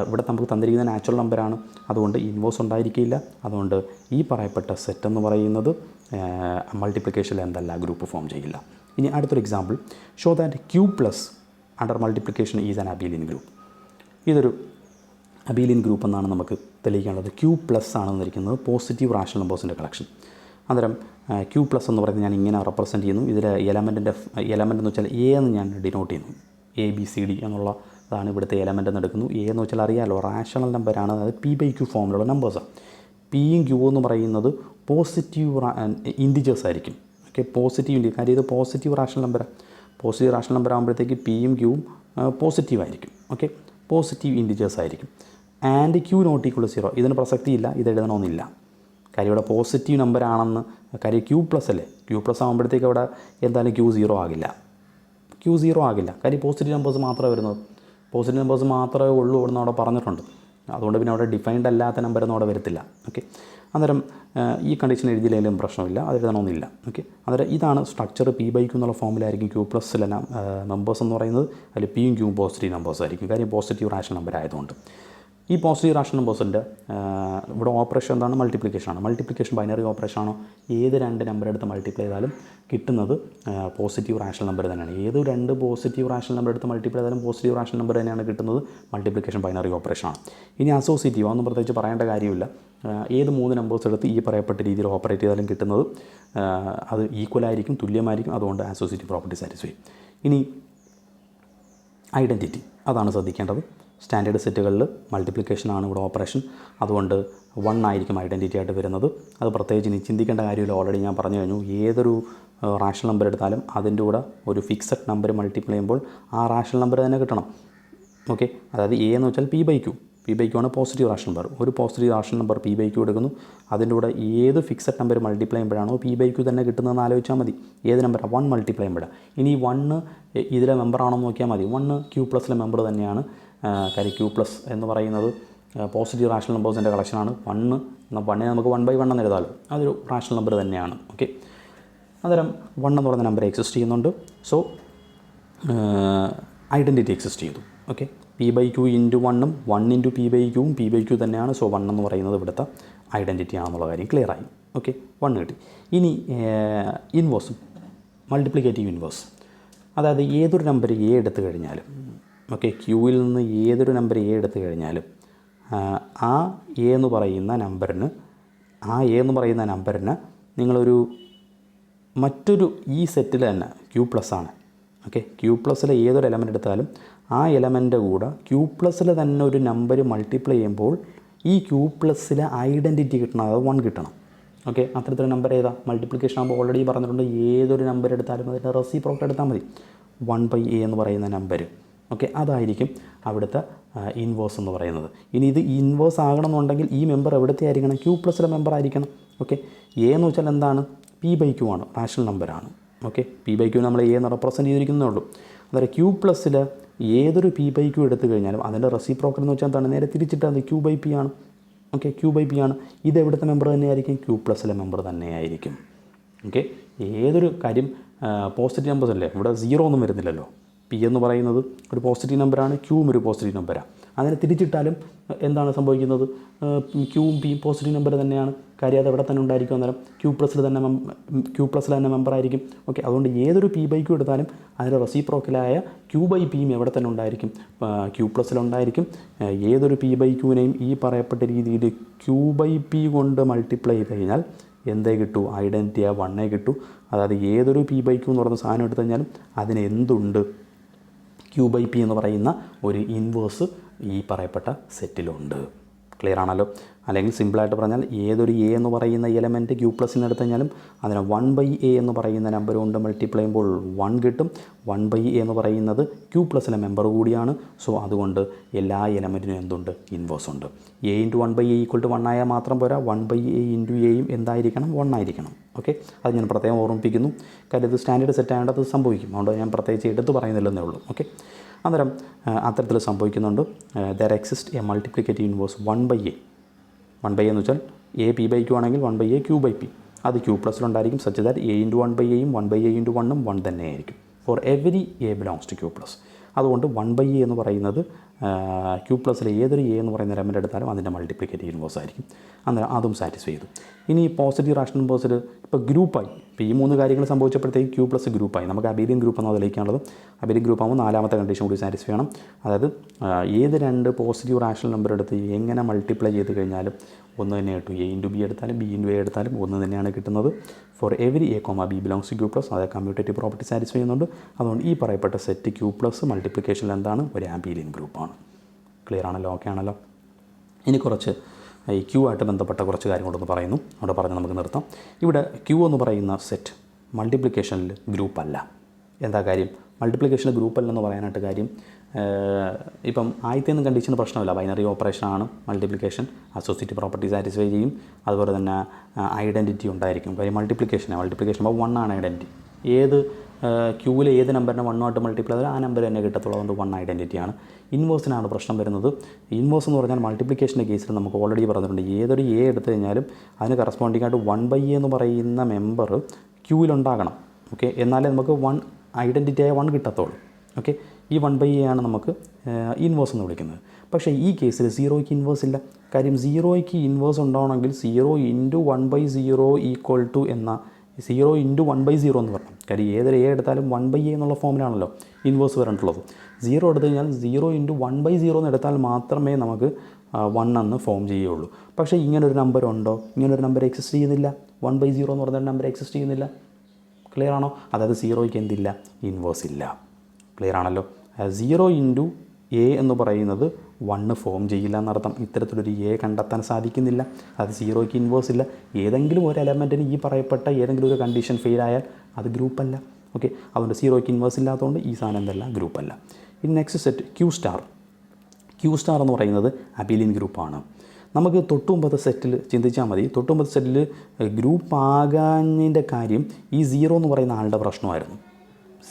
ഇവിടെ നമുക്ക് തന്നിരിക്കുന്ന നാച്ചുറൽ നമ്പറാണ്, അതുകൊണ്ട് ഇൻവേഴ്സ് ഉണ്ടായിരിക്കില്ല. അതുകൊണ്ട് ഈ പറയപ്പെട്ട സെറ്റ് എന്ന് പറയുന്നത് മൾട്ടിപ്ലിക്കേഷനിൽ എന്തല്ല, ഗ്രൂപ്പ് ഫോം ചെയ്യില്ല. ഇനി അടുത്തൊരു example, show that Q plus under multiplication is an abelian group. ഇതൊരു അബീലിയൻ ഗ്രൂപ്പ് എന്നാണ് നമുക്ക് തെളിയിക്കേണ്ടത്. ക്യൂ പ്ലസ് ആണ് തന്നിരിക്കുന്നത് പോസിറ്റീവ് റാഷണൽ നമ്പേഴ്സിൻ്റെ കളക്ഷൻ. അന്നേരം ക്യൂ പ്ലസ് എന്ന് പറയുന്നത് ഞാൻ ഇങ്ങനെ റെപ്രസെൻറ്റ് ചെയ്യുന്നു. ഇതിൽ എലമെൻറ്റ് എന്ന് വെച്ചാൽ എ എന്ന് ഞാൻ ഡിനോട്ട് ചെയ്യുന്നു. ABCD എന്നുള്ളതാണ് ഇവിടുത്തെ എലമെൻ്റ് എന്ന് എടുക്കുന്നു. എ എന്ന് വെച്ചാൽ അറിയാമല്ലോ, റാഷണൽ നമ്പറാണ്, അതായത് P/Q ഫോമിലുള്ള നമ്പേഴ്സാണ്. പിയും ക്യൂ എന്ന് പറയുന്നത് പോസിറ്റീവ് ഇൻറ്റിജേഴ്സ് ആയിരിക്കും. ഓക്കെ. പോസിറ്റീവ് ഇൻറ്റി, കാര്യം ഇത് പോസിറ്റീവ് റാഷണൽ നമ്പറാണ്. പോസിറ്റീവ് റാഷണൽ നമ്പർ ആകുമ്പോഴത്തേക്ക് പിയും ക്യൂവും പോസിറ്റീവ് ആയിരിക്കും. ഓക്കെ. പോസിറ്റീവ് ഇൻറ്റിജേഴ്സ് ആയിരിക്കും. ആൻഡ് ക്യൂ നോട്ട് ഈക്വൽ 0, ഇതിന് പ്രസക്തിയില്ല, ഇത് എഴുതണമെന്നില്ല. കാര്യം ഇവിടെ പോസിറ്റീവ് നമ്പറാണെന്ന്, കാര്യം ക്യൂ പ്ലസ് അല്ലേ, ക്യൂ പ്ലസ് ആകുമ്പോഴത്തേക്ക് അവിടെ എന്തായാലും ക്യൂ 0 ആകില്ല. കാര്യം പോസിറ്റീവ് നമ്പേഴ്സ് മാത്രമേ വരുന്നത്, പോസിറ്റീവ് നമ്പേഴ്സ് മാത്രമേ ഉള്ളൂ എന്ന് അവിടെ പറഞ്ഞിട്ടുണ്ട്. അതുകൊണ്ട് പിന്നെ അവിടെ ഡിഫൈൻഡ് അല്ലാത്ത നമ്പരൊന്നും അവിടെ വരത്തില്ല. ഓക്കെ. അന്നേരം ഈ കണ്ടീഷൻ എഴുതിയില്ലെങ്കിലും പ്രശ്നമില്ല, അത് എഴുതണമെന്നില്ല. ഓക്കെ. അന്നേരം ഇതാണ് സ്ട്രക്ചർ. P/Q എന്നുള്ള ഫോമിലായിരിക്കും ക്യൂ പ്ലസ്സിലെ നമ്പേഴ്സ് എന്ന് പറയുന്നത്. അതിൽ പിയും ക്യൂവും പോസിറ്റീവ് നമ്പേഴ്സ് ആയിരിക്കും, കാര്യം പോസിറ്റീവ് റാഷണൽ നമ്പർ ആയതുകൊണ്ട്. ഈ പോസിറ്റീവ് റാഷണൽ നമ്പേഴ്സിൻ്റെ ഇവിടെ ഓപ്പറേഷൻ എന്താണ്? മൾട്ടിപ്ലിക്കേഷനാണ്. മൾട്ടിപ്ലിക്കേഷൻ ബൈനറി ഓപ്പറേഷനാണോ? ഏത് 2 നമ്പർ എടുത്ത് മൾട്ടിപ്ലൈ ചെയ്താലും കിട്ടുന്നത് പോസിറ്റീവ് റാഷണൽ നമ്പർ തന്നെയാണ്. ഏത് 2 പോസിറ്റീവ് റാഷണൽ നമ്പർ എടുത്ത് മൾട്ടിപ്ലൈ ചെയ്താലും പോസിറ്റീവ് റാഷണൽ നമ്പർ തന്നെയാണ് കിട്ടുന്നത്. മൾട്ടിപ്ലിക്കേഷൻ ബൈനറി ഓപ്പറേഷനാണ്. ഇനി അസോസിയേറ്റീവ് ഒന്നും പ്രത്യേകിച്ച് പറയേണ്ട കാര്യമില്ല. ഏത് 3 നമ്പേഴ്സ് എടുത്ത് ഈ പറയപ്പെട്ട രീതിയിൽ ഓപ്പറേറ്റ് ചെയ്താലും കിട്ടുന്നത് അത് ഈക്വലായിരിക്കും, തുല്യമായിരിക്കും. അതുകൊണ്ട് അസോസിയേറ്റീവ് പ്രോപ്പർട്ടി സാറ്റിസ്ഫൈ. ഇനി ഐഡൻറ്റിറ്റി, അതാണ് ശ്രദ്ധിക്കേണ്ടത്. സ്റ്റാൻഡേർഡ് സെറ്റുകളിൽ മൾട്ടിപ്ലിക്കേഷനാണ് ഇവിടെ ഓപ്പറേഷൻ, അതുകൊണ്ട് 1 ആയിരിക്കും ഐഡൻറ്റിറ്റി ആയിട്ട് വരുന്നത്. അത് പ്രത്യേകിച്ച് ഇനി ചിന്തിക്കേണ്ട കാര്യമില്ല, ഓൾറെഡി ഞാൻ പറഞ്ഞു കഴിഞ്ഞു. ഏതൊരു റാഷണൽ നമ്പർ എടുത്താലും അതിൻ്റെ കൂടെ ഒരു ഫിക്സഡ് നമ്പർ മൾട്ടിപ്ലൈ ചെയ്യുമ്പോൾ ആ റാഷണൽ നമ്പർ തന്നെ കിട്ടണം. ഓക്കെ. അതായത് എ എന്ന് വെച്ചാൽ P/Q ആണ് പോസിറ്റീവ് റാഷണൽ നമ്പർ. ഒരു പോസിറ്റീവ് റാഷണൽ നമ്പർ P/Q എടുക്കുന്നു, അതിൻ്റെ കൂടെ ഏത് ഫിക്സഡ് നമ്പർ മൾട്ടിപ്ലൈ ചെയ്യുമ്പോഴാണോ P/Q തന്നെ കിട്ടുന്നതെന്ന് ആലോചിച്ചാൽ മതി. ഏത് നമ്പറാണ്? 1 മൾട്ടിപ്ലൈ ചെയ്യുമ്പോഴാണ്. ഇനി 1 ഇതിലെ മെമ്പറാണോ എന്ന് നോക്കിയാൽ മതി. 1 ക്യൂ പ്ലസിലെ മെമ്പർ തന്നെയാണ്. കാര്യം ക്യൂ പ്ലസ് എന്ന് പറയുന്നത് പോസിറ്റീവ് റാഷണൽ നമ്പേഴ്സിൻ്റെ കളക്ഷനാണ്. 1 നമുക്ക് 1/1 എന്ന് എഴുതാമല്ലോ, അതൊരു റാഷണൽ നമ്പർ തന്നെയാണ്. ഓക്കെ. അന്നേരം 1 എന്ന് പറയുന്ന നമ്പർ എക്സിസ്റ്റ് ചെയ്യുന്നുണ്ട്. സോ ഐഡൻറ്റിറ്റി എക്സിസ്റ്റ് ചെയ്തു. ഓക്കെ. P/Q × 1ഉം 1 × P/Q ഉം P/Q തന്നെയാണ്. സോ 1 എന്ന് പറയുന്നത് ഇവിടുത്തെ ഐഡൻറ്റിറ്റി ആണെന്നുള്ള കാര്യം ക്ലിയറായി. ഓക്കെ. 1 കിട്ടി. ഇനി ഇൻവേഴ്സും, മൾട്ടിപ്ലിക്കേറ്റീവ് ഇൻവേഴ്സ്. അതായത് ഏതൊരു നമ്പർ എ എടുത്തു കഴിഞ്ഞാലും, ഓക്കെ, ക്യൂവിൽ നിന്ന് ഏതൊരു നമ്പർ എ എടുത്തു കഴിഞ്ഞാലും ആ എ എന്ന് പറയുന്ന നമ്പറിന് നിങ്ങളൊരു മറ്റൊരു ഈ സെറ്റിൽ തന്നെ ക്യൂ പ്ലസ് ആണ്. ഓക്കെ. ക്യൂ പ്ലസ്സിലെ ഏതൊരു എലമെൻ്റ് എടുത്താലും ആ എലമെൻ്റ് കൂടെ ക്യൂ പ്ലസ്സിൽ തന്നെ ഒരു നമ്പർ മൾട്ടിപ്ലൈ ചെയ്യുമ്പോൾ ഈ ക്യൂ പ്ലസ്സിലെ ഐഡൻറ്റിറ്റി കിട്ടണം, അതായത് 1 കിട്ടണം. ഓക്കെ. അത്തരത്തിലൊരു നമ്പർ ഏതാ? മൾട്ടിപ്ലിക്കേഷൻ ആകുമ്പോൾ ഓൾറെഡി പറഞ്ഞിട്ടുണ്ട്, ഏതൊരു നമ്പർ എടുത്താലും അതിൻ്റെ റെസിപ്രോക്കൽ എടുത്താൽ മതി. 1/a എന്ന് പറയുന്ന നമ്പർ. ഓക്കെ. അതായിരിക്കും അവിടുത്തെ ഇൻവേഴ്സ് എന്ന് പറയുന്നത്. ഇനി ഇത് ഇൻവേഴ്സ് ആകണമെന്നുണ്ടെങ്കിൽ ഈ മെമ്പർ എവിടുത്തെ ആയിരിക്കണം? ക്യൂ പ്ലസ്സിലെ മെമ്പർ ആയിരിക്കണം. ഓക്കെ. എ എന്ന് വെച്ചാൽ എന്താണ്? P/Q ആണ്, റാഷണൽ നമ്പറാണ്. ഓക്കെ. P/Q നമ്മൾ എ എന്ന് റെപ്രസെൻറ്റ് ചെയ്തിരിക്കുന്നേ ഉള്ളൂ. അതായത് ക്യൂ പ്ലസ്സിൽ ഏതൊരു P/Q എടുത്തു കഴിഞ്ഞാലും അതിൻ്റെ റെസിപ്രോക്കൽ എന്ന് വെച്ചാൽ എന്താണ്? നേരെ തിരിച്ചിട്ടാൽ Q/P ആണ്. ഓക്കെ. Q/P ആണ്. ഇത് എവിടുത്തെ മെമ്പർ തന്നെയായിരിക്കും? ക്യൂ പ്ലസ്സിലെ മെമ്പർ തന്നെയായിരിക്കും. ഓക്കെ. ഏതൊരു കാര്യം പോസിറ്റീവ് നമ്പേഴ്സ് അല്ലേ, ഇവിടെ 0 ഒന്നും വരുന്നില്ലല്ലോ. P എന്ന് പറയുന്നത് ഒരു പോസിറ്റീവ് നമ്പറാണ്, ക്യൂവും ഒരു പോസിറ്റീവ് നമ്പറാണ്. അതിനെ തിരിച്ചിട്ടാലും എന്താണ് സംഭവിക്കുന്നത്? ക്യൂവും പിയും പോസിറ്റീവ് നമ്പർ തന്നെയാണ്. കാര്യം അത് എവിടെ തന്നെ ഉണ്ടായിരിക്കും, അന്നേരം ക്യൂ പ്ലസ്സിൽ തന്നെ മെമ്പറായിരിക്കും. ഓക്കെ. അതുകൊണ്ട് ഏതൊരു P/Q എടുത്താലും അതിൻ്റെ റെസിപ്രോക്കലായ Q/P എവിടെ തന്നെ ഉണ്ടായിരിക്കും? ക്യൂ പ്ലസ്സിലുണ്ടായിരിക്കും. ഏതൊരു P/Qനെയും ഈ പറയപ്പെട്ട രീതിയിൽ Q/P കൊണ്ട് മൾട്ടിപ്ലൈ ചെയ്ത് കഴിഞ്ഞാൽ എന്തേ കിട്ടൂ? ഐഡൻറ്റിറ്റി 1 കിട്ടൂ. അതായത് ഏതൊരു P/Q എന്ന് പറയുന്ന സാധനം എടുത്തു കഴിഞ്ഞാലും അതിന് എന്തുണ്ട്? Q/P എന്ന് പറയുന്ന ഒരു ഇൻവേഴ്സ് ഈ പറയപ്പെട്ട സെറ്റിലുണ്ട്. ക്ലിയർ ആണല്ലോ? അല്ലെങ്കിൽ സിമ്പിളായിട്ട് പറഞ്ഞാൽ ഏതൊരു എ എന്ന് പറയുന്ന എലമെൻറ്റ് ക്യൂ പ്ലസിന് എടുത്തു കഴിഞ്ഞാലും അതിനെ 1/a എന്ന് പറയുന്ന നമ്പർ കൊണ്ട് മൾട്ടിപ്ലൈ ചെയ്യുമ്പോൾ 1 കിട്ടും. 1/a എന്ന് പറയുന്നത് ക്യൂ പ്ലസിലെ മെമ്പർ കൂടിയാണ്. സോ അതുകൊണ്ട് എല്ലാ എലമെൻറ്റിനും എന്തുണ്ട്? ഇൻവേഴ്സ് ഉണ്ട്. a × 1/a = 1 ആയാൽ മാത്രം പോരാ, 1/a × എയും എന്തായിരിക്കണം? 1 ആയിരിക്കണം. ഓക്കെ, അത് ഞാൻ പ്രത്യേകം ഓർമ്മിപ്പിക്കുന്നു. കാര്യം ഇത് സ്റ്റാൻഡേർഡ് സെറ്റ് ആയതുകൊണ്ട് അത് സംഭവിക്കും. അതുകൊണ്ട് ഞാൻ പ്രത്യേകിച്ച് എടുത്ത് പറയുന്നില്ലെന്നേ ഉള്ളൂ. ഓക്കെ, അന്നേരം അത്തരത്തിൽ സംഭവിക്കുന്നുണ്ട്. There exist A multiplicative inverse 1/a. 1/a എന്ന് വെച്ചാൽ a p/q ആണെങ്കിൽ 1/a q/p. അത് ക്യൂ പ്ലസിലുണ്ടായിരിക്കും. സച്ച് ദാറ്റ് a × 1/aയും 1/a × 1ഉം 1 തന്നെ ആയിരിക്കും for every a belongs to Q plus. അതുകൊണ്ട് 1/a എന്ന് പറയുന്നത് ക്യൂ പ്ലസിൽ ഏതൊരു a എന്ന് പറയുന്ന എലമെൻ്റ് എടുത്താലും അതിൻ്റെ മൾട്ടിപ്ലിക്കേറ്റീവ് ഇൻവേഴ്സ് ആയിരിക്കും. അന്നേരം അതും സാറ്റിസ്ഫൈ ചെയ്തു. ഇനി പോസിറ്റീവ് റാഷണൽ നമ്പേഴ്സിൽ ഇപ്പോൾ ഗ്രൂപ്പായി. ഇപ്പോൾ ഈ 3 കാര്യങ്ങൾ സംഭവിച്ചപ്പോഴത്തേക്ക് ക്യൂ പ്ലസ് ഗ്രൂപ്പായി. നമുക്ക് അബേലിയൻ ഗ്രൂപ്പ് എന്ന് അതിലേക്കാണുള്ളത്. അബേലിയൻ ഗ്രൂപ്പ് ആകുമ്പോൾ 4ാമത്തെ കണ്ടീഷൻ കൂടി സാറ്റിസ്ഫൈ ചെയ്യണം. അതായത് ഏത് 2 പോസിറ്റീവ് റാഷണൽ നമ്പർ എടുത്ത് എങ്ങനെ മൾട്ടിപ്ലൈ ചെയ്ത് കഴിഞ്ഞാലും ഒന്ന് തന്നെ കിട്ടും. a × b എടുത്താലും b × a എടുത്താലും ഒന്ന് തന്നെയാണ് കിട്ടുന്നത് for every a, b belongs to Q plus. അതായത് കമ്മ്യൂട്ടേറ്റീവ് പ്രോപ്പർട്ടി സാറ്റിസ്ഫൈ ചെയ്യുന്നുണ്ട്. അതുകൊണ്ട് ഈ പറയപ്പെട്ട സെറ്റ് ക്യൂ പ്ലസ് മൾട്ടിപ്ലിക്കേഷനിൽ എന്താണ്? ഒരു അബേലിയൻ ഗ്രൂപ്പാണ്. ക്ലിയർ ആണല്ലോ? ഓക്കെ ആണല്ലോ? ഇനി കുറച്ച് ഈ ക്യൂ ആയിട്ട് ബന്ധപ്പെട്ട കുറച്ച് കാര്യങ്ങളൊന്ന് പറയുന്നു. അവിടെ പറഞ്ഞ് നമുക്ക് നിർത്താം. ഇവിടെ ക്യൂ എന്ന് പറയുന്ന സെറ്റ് മൾട്ടിപ്ലിക്കേഷനിൽ ഗ്രൂപ്പല്ല. എന്താ കാര്യം? മൾട്ടിപ്ലിക്കേഷനിൽ ഗ്രൂപ്പല്ലെന്ന് പറയാനായിട്ട് കാര്യം, ഇപ്പം ആദ്യത്തേന്ന് കണ്ടീഷന് പ്രശ്നമില്ല. ബൈനറി ഓപ്പറേഷനാണ് മൾട്ടിപ്ലിക്കേഷൻ. അസോസിയേറ്റീവ് പ്രോപ്പർട്ടി സാറ്റിസ്ഫൈ ചെയ്യും. അതുപോലെ തന്നെ ഐഡൻറ്റിറ്റി ഉണ്ടായിരിക്കും. കാര്യം മൾട്ടിപ്ലിക്കേഷൻ അപ്പോൾ 1 ആണ് ഐഡൻറ്റിറ്റി. ഏത് ക്യൂവിൽ ഏത് നമ്പറിനെ 1 ആയിട്ട് മൾട്ടിപ്ലൈ ചെയ്താൽ ആ നമ്പർ തന്നെ കിട്ടത്തുള്ളൂ. അതുകൊണ്ട് 1 ഐഡൻറ്റിറ്റിയാണ്. ഇൻവേഴ്സിനാണ് പ്രശ്നം വരുന്നത്. ഇൻവേഴ്സ് എന്ന് പറഞ്ഞാൽ മൾട്ടിപ്ലിക്കേഷൻ്റെ കേസിൽ നമുക്ക് ഓൾറെഡി പറഞ്ഞിട്ടുണ്ട്. ഏതൊരു എ എടുത്തു കഴിഞ്ഞാലും അതിന് കറസ്പോണ്ടിങ് ആയിട്ട് 1/a എന്ന് പറയുന്ന മെമ്പർ ക്യൂവിലുണ്ടാകണം. ഓക്കെ, എന്നാലേ നമുക്ക് 1 ഐഡൻറ്റിറ്റിയായ 1 കിട്ടത്തുള്ളൂ. ഓക്കെ, ഈ 1/a ആണ് നമുക്ക് ഇൻവേഴ്സ് എന്ന് വിളിക്കുന്നത്. പക്ഷേ ഈ കേസിൽ 0ക്ക് ഇൻവേഴ്സ് ഇല്ല. കാര്യം 0ക്ക് ഇൻവേഴ്സ് ഉണ്ടാവണമെങ്കിൽ 0 × 1/0 എന്ന 0 × 1/0 എന്ന് പറഞ്ഞു. കാര്യം ഏതൊരു എ എടുത്താലും 1/a എന്നുള്ള ഫോമിലാണല്ലോ ഇൻവേഴ്സ് വരേണ്ടുള്ളത്. 0 എടുത്തു കഴിഞ്ഞാൽ 0 × 1/0 എന്ന് എടുത്താൽ മാത്രമേ നമുക്ക് 1 എന്ന് ഫോം ചെയ്യുകയുള്ളൂ. പക്ഷേ ഇങ്ങനൊരു നമ്പർ ഉണ്ടോ? ഇങ്ങനൊരു നമ്പർ എക്സിസ്റ്റ് ചെയ്യുന്നില്ല. 1/0 എന്ന് പറഞ്ഞ നമ്പർ എക്സിസ്റ്റ് ചെയ്യുന്നില്ല. ക്ലിയർ ആണോ? അതായത് 0ക്ക് എന്തില്ല? ഇൻവേഴ്സ് ഇല്ല. ക്ലിയർ ആണല്ലോ? 0 × a എന്ന് പറയുന്നത് 1 ഫോം ചെയ്യില്ല എന്നർത്ഥം. ഇത്തരത്തിലൊരു a കണ്ടെത്താൻ സാധിക്കുന്നില്ല. അത് 0ക്ക് ഇൻവേഴ്സ് ഇല്ല. ഏതെങ്കിലും ഒരു എലമെൻറ്റിന് ഈ പറയപ്പെട്ട ഏതെങ്കിലും ഒരു കണ്ടീഷൻ ഫെയിൽ ആയാൽ അത് ഗ്രൂപ്പല്ല. ഓക്കെ, അതുകൊണ്ട് 0ക്ക് ഇൻവേഴ്സ് ഇല്ലാത്തതുകൊണ്ട് ഈ സാധനം എന്തല്ല? ഗ്രൂപ്പല്ല. ഇനി next set Q star. Q star എന്ന് പറയുന്നത് അബേലിയൻ ഗ്രൂപ്പാണ്. നമുക്ക് തൊട്ടുമുമ്പത്തെ സെറ്റിൽ ചിന്തിച്ചാൽ മതി. തൊട്ടുമുമ്പത്തെ സെറ്റിൽ ഗ്രൂപ്പ് ആകാഞ്ഞതിൻ്റെ കാര്യം ഈ 0 എന്ന് പറയുന്ന ആളുടെ പ്രശ്നമായിരുന്നു.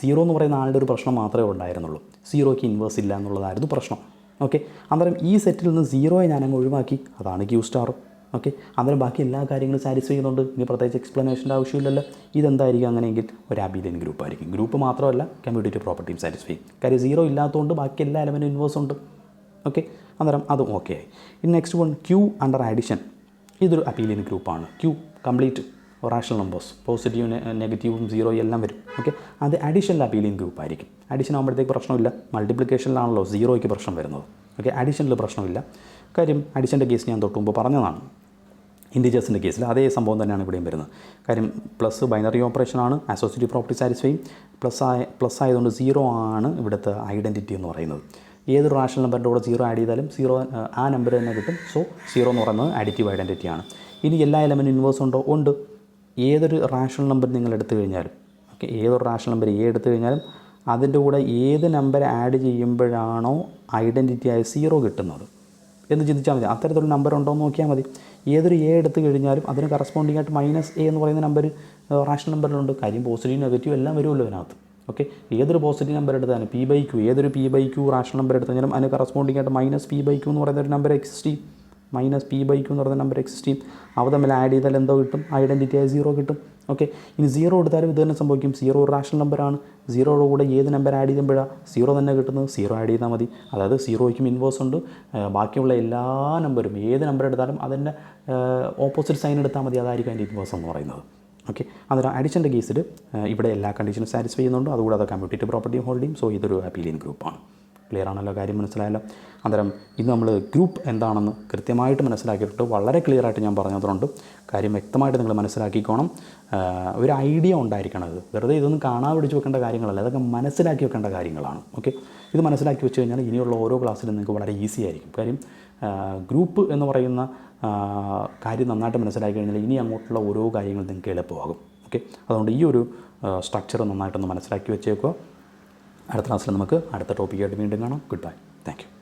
0 എന്ന് പറയുന്ന ആളുടെ ഒരു പ്രശ്നം മാത്രമേ ഉണ്ടായിരുന്നുള്ളൂ. 0ക്ക് ഇൻവേഴ്സ് ഇല്ല എന്നുള്ളതായിരുന്നു പ്രശ്നം. ഓക്കെ, അന്നേരം ഈ സെറ്റിൽ നിന്ന് 0യെ ഞാനങ്ങ് ഒഴിവാക്കി. അതാണ് ക്യൂ സ്റ്റാർ. ഓക്കെ, അന്നേരം ബാക്കി എല്ലാ കാര്യങ്ങളും സാറ്റിസ്ഫൈ ചെയ്യുന്നുണ്ട്. ഇനി പ്രത്യേകിച്ച് എക്സ്പ്ലനേഷൻ്റെ ആവശ്യമില്ലല്ലോ. ഇതെന്തായിരിക്കും അങ്ങനെയെങ്കിൽ? ഒരു അബേലിയൻ ഗ്രൂപ്പ് ആയിരിക്കും. ഗ്രൂപ്പ് മാത്രമല്ല കമ്മ്യൂട്ടേറ്റീവ് പ്രോപ്പർട്ടിയും സാറ്റിസ്ഫൈ ചെയ്യും. കാര്യം 0 ഇല്ലാത്തതുകൊണ്ട് ബാക്കി എല്ലാ എലമെൻറ്റും ഇൻവേഴ്സ് ഉണ്ട്. ഓക്കെ, അന്നേരം അതും ഓക്കെ ആയി. ഇനി next one Q under addition. ഇതൊരു അബേലിയൻ ഗ്രൂപ്പാണ്. Q complete rational numbers, positive നെഗറ്റീവും 0 എല്ലാം വരും. ഓക്കെ, അത് അഡീഷണൽ അബേലിയൻ ഗ്രൂപ്പ് ആയിരിക്കും. അഡീഷൻ ആകുമ്പോഴത്തേക്ക് പ്രശ്നമില്ല. മൾട്ടിപ്ലിക്കേഷനിലാണല്ലോ 0ക്ക് പ്രശ്നം വരുന്നത്. ഓക്കെ, അഡീഷനിൽ പ്രശ്നമില്ല. കാര്യം അഡീഷൻ്റെ കേസ് ഞാൻ തൊട്ട് മുമ്പ് പറഞ്ഞതാണ്. ഇൻഡിജേഴ്സിൻ്റെ കേസിൽ അതേ സംഭവം തന്നെയാണ് ഇവിടെയും വരുന്നത്. കാര്യം പ്ലസ് ബൈനറി ഓപ്പറേഷനാണ്, അസോസിയേറ്റീവ് പ്രോപ്പർട്ടി സാറ്റിസ്ഫൈ. പ്ലസ് ആയതുകൊണ്ട് 0 ആണ് ഇവിടുത്തെ ഐഡൻറ്റിറ്റി എന്ന് പറയുന്നത്. ഏതൊരു റാഷണൽ നമ്പറിൻ്റെ കൂടെ 0 ആഡ് ചെയ്താലും 0 ആ നമ്പർ തന്നെ കിട്ടും. സോ 0 എന്ന് പറയുന്നത് അഡിറ്റീവ് ഐഡൻറ്റിറ്റിയാണ്. ഇനി എല്ലാ എലമെൻറ്റും ഇൻവേഴ്സ് ഉണ്ടോ? ഉണ്ട്. ഏതൊരു റാഷണൽ നമ്പർ നിങ്ങൾ എടുത്തു കഴിഞ്ഞാലും, ഓക്കെ, ഏതൊരു റാഷണൽ നമ്പർ എ എടുത്തു കഴിഞ്ഞാലും അതിൻ്റെ കൂടെ ഏത് നമ്പർ ആഡ് ചെയ്യുമ്പോഴാണോ ഐഡൻറ്റിറ്റിയായ 0 കിട്ടുന്നത് എന്ന് ചിന്തിച്ചാൽ മതി. അത്തരത്തിലുള്ള നമ്പർ ഉണ്ടോ എന്ന് നോക്കിയാൽ മതി. ഏതൊരു എ എടുത്തു കഴിഞ്ഞാലും അതിന് കറസ്പോണ്ടിങ് ആയിട്ട് -a എന്ന് പറയുന്ന നമ്പർ റാഷണൽ നമ്പറിലുണ്ട്. കാര്യം പോസിറ്റീവ് നെഗറ്റീവ് എല്ലാം വരുമല്ലോ അതിനകത്ത്. ഓക്കെ, ഏതൊരു പോസിറ്റീവ് നമ്പർ എടുത്താലും p/q, ഏതൊരു p/q റാഷണൽ നമ്പർ എടുത്തു കഴിഞ്ഞാലും അതിന് കറസ്പോണ്ടിങ് ആയിട്ട് -p/q എന്ന് പറയുന്ന ഒരു നമ്പർ എക്സിസ്റ്റ് ചെയ്യും. -p/q എന്ന് പറയുന്ന നമ്പർ എക്സിസ്റ്റ് ചെയ്യും. അവ തമ്മിൽ ആഡ് ചെയ്താൽ എന്തോ കിട്ടും? ഐഡൻറ്റിറ്റിയായ 0 കിട്ടും. ഓക്കെ, ഇനി 0 എടുത്താലും ഇത് തന്നെ സംഭവിക്കും. 0 ഒരു റാഷണൽ നമ്പറാണ്. 0യുടെ കൂടെ ഏത് നമ്പർ ആഡ് ചെയ്യുമ്പോഴാണ് 0 തന്നെ കിട്ടുന്നത്? 0 ആഡ് ചെയ്താൽ മതി. അതായത് 0ക്കും ഇൻവേഴ്സ് ഉണ്ട്. ബാക്കിയുള്ള എല്ലാ നമ്പരും ഏത് നമ്പർ എടുത്താലും അതിൻ്റെ ഓപ്പോസിറ്റ് സൈൻ എടുത്താൽ മതി. അതായിരിക്കും അതിൻ്റെ ഇൻവേഴ്സ് എന്ന് പറയുന്നത്. ഓക്കെ, അന്നേരം അഡിഷൻ്റെ കേസിൽ ഇവിടെ എല്ലാ കണ്ടീഷനും സാറ്റിസ്ഫൈ ചെയ്യുന്നുണ്ട്. അതുകൂടാതെ കമ്മ്യൂട്ടേറ്റീവ് പ്രോപ്പർട്ടിയും ഹോൾഡ് ചെയ്യും. സോ ഇതൊരു അബേലിയൻ ഗ്രൂപ്പാണ്. ക്ലിയർ ആണല്ലോ? കാര്യം മനസ്സിലായല്ലോ? അന്നേരം ഇന്ന് നമ്മൾ ഗ്രൂപ്പ് എന്താണെന്ന് കൃത്യമായിട്ട് മനസ്സിലാക്കിയിട്ട് വളരെ ക്ലിയറായിട്ട് ഞാൻ പറഞ്ഞതുകൊണ്ട് കാര്യം വ്യക്തമായിട്ട് നിങ്ങൾ മനസ്സിലാക്കിക്കോണം. ഒരു ഐഡിയ ഉണ്ടായിരിക്കണം. ഇത് വെറുതെ ഇതൊന്നും കാണാൻ പിടിച്ച് വെക്കേണ്ട കാര്യങ്ങളല്ല, അതൊക്കെ മനസ്സിലാക്കി വെക്കേണ്ട കാര്യങ്ങളാണ്. ഓക്കെ, ഇത് മനസ്സിലാക്കി വെച്ച് കഴിഞ്ഞാൽ ഇനിയുള്ള ഓരോ ക്ലാസ്സിലും നിങ്ങൾക്ക് വളരെ ഈസി ആയിരിക്കും. കാര്യം ഗ്രൂപ്പ് എന്ന് പറയുന്ന കാര്യം നന്നായിട്ട് മനസ്സിലാക്കി കഴിഞ്ഞാൽ ഇനി അങ്ങോട്ടുള്ള ഓരോ കാര്യങ്ങളും നിങ്ങൾക്ക് എളുപ്പമാകും. ഓക്കെ, അതുകൊണ്ട് ഈ ഒരു സ്ട്രക്ചർ നന്നായിട്ടൊന്ന് മനസ്സിലാക്കി വെച്ചേക്കുക. അടുത്ത ക്ലാസ്സിൽ നമുക്ക് അടുത്ത ടോപ്പിക്കായിട്ട് വീണ്ടും കാണാം. Good bye. Thank you.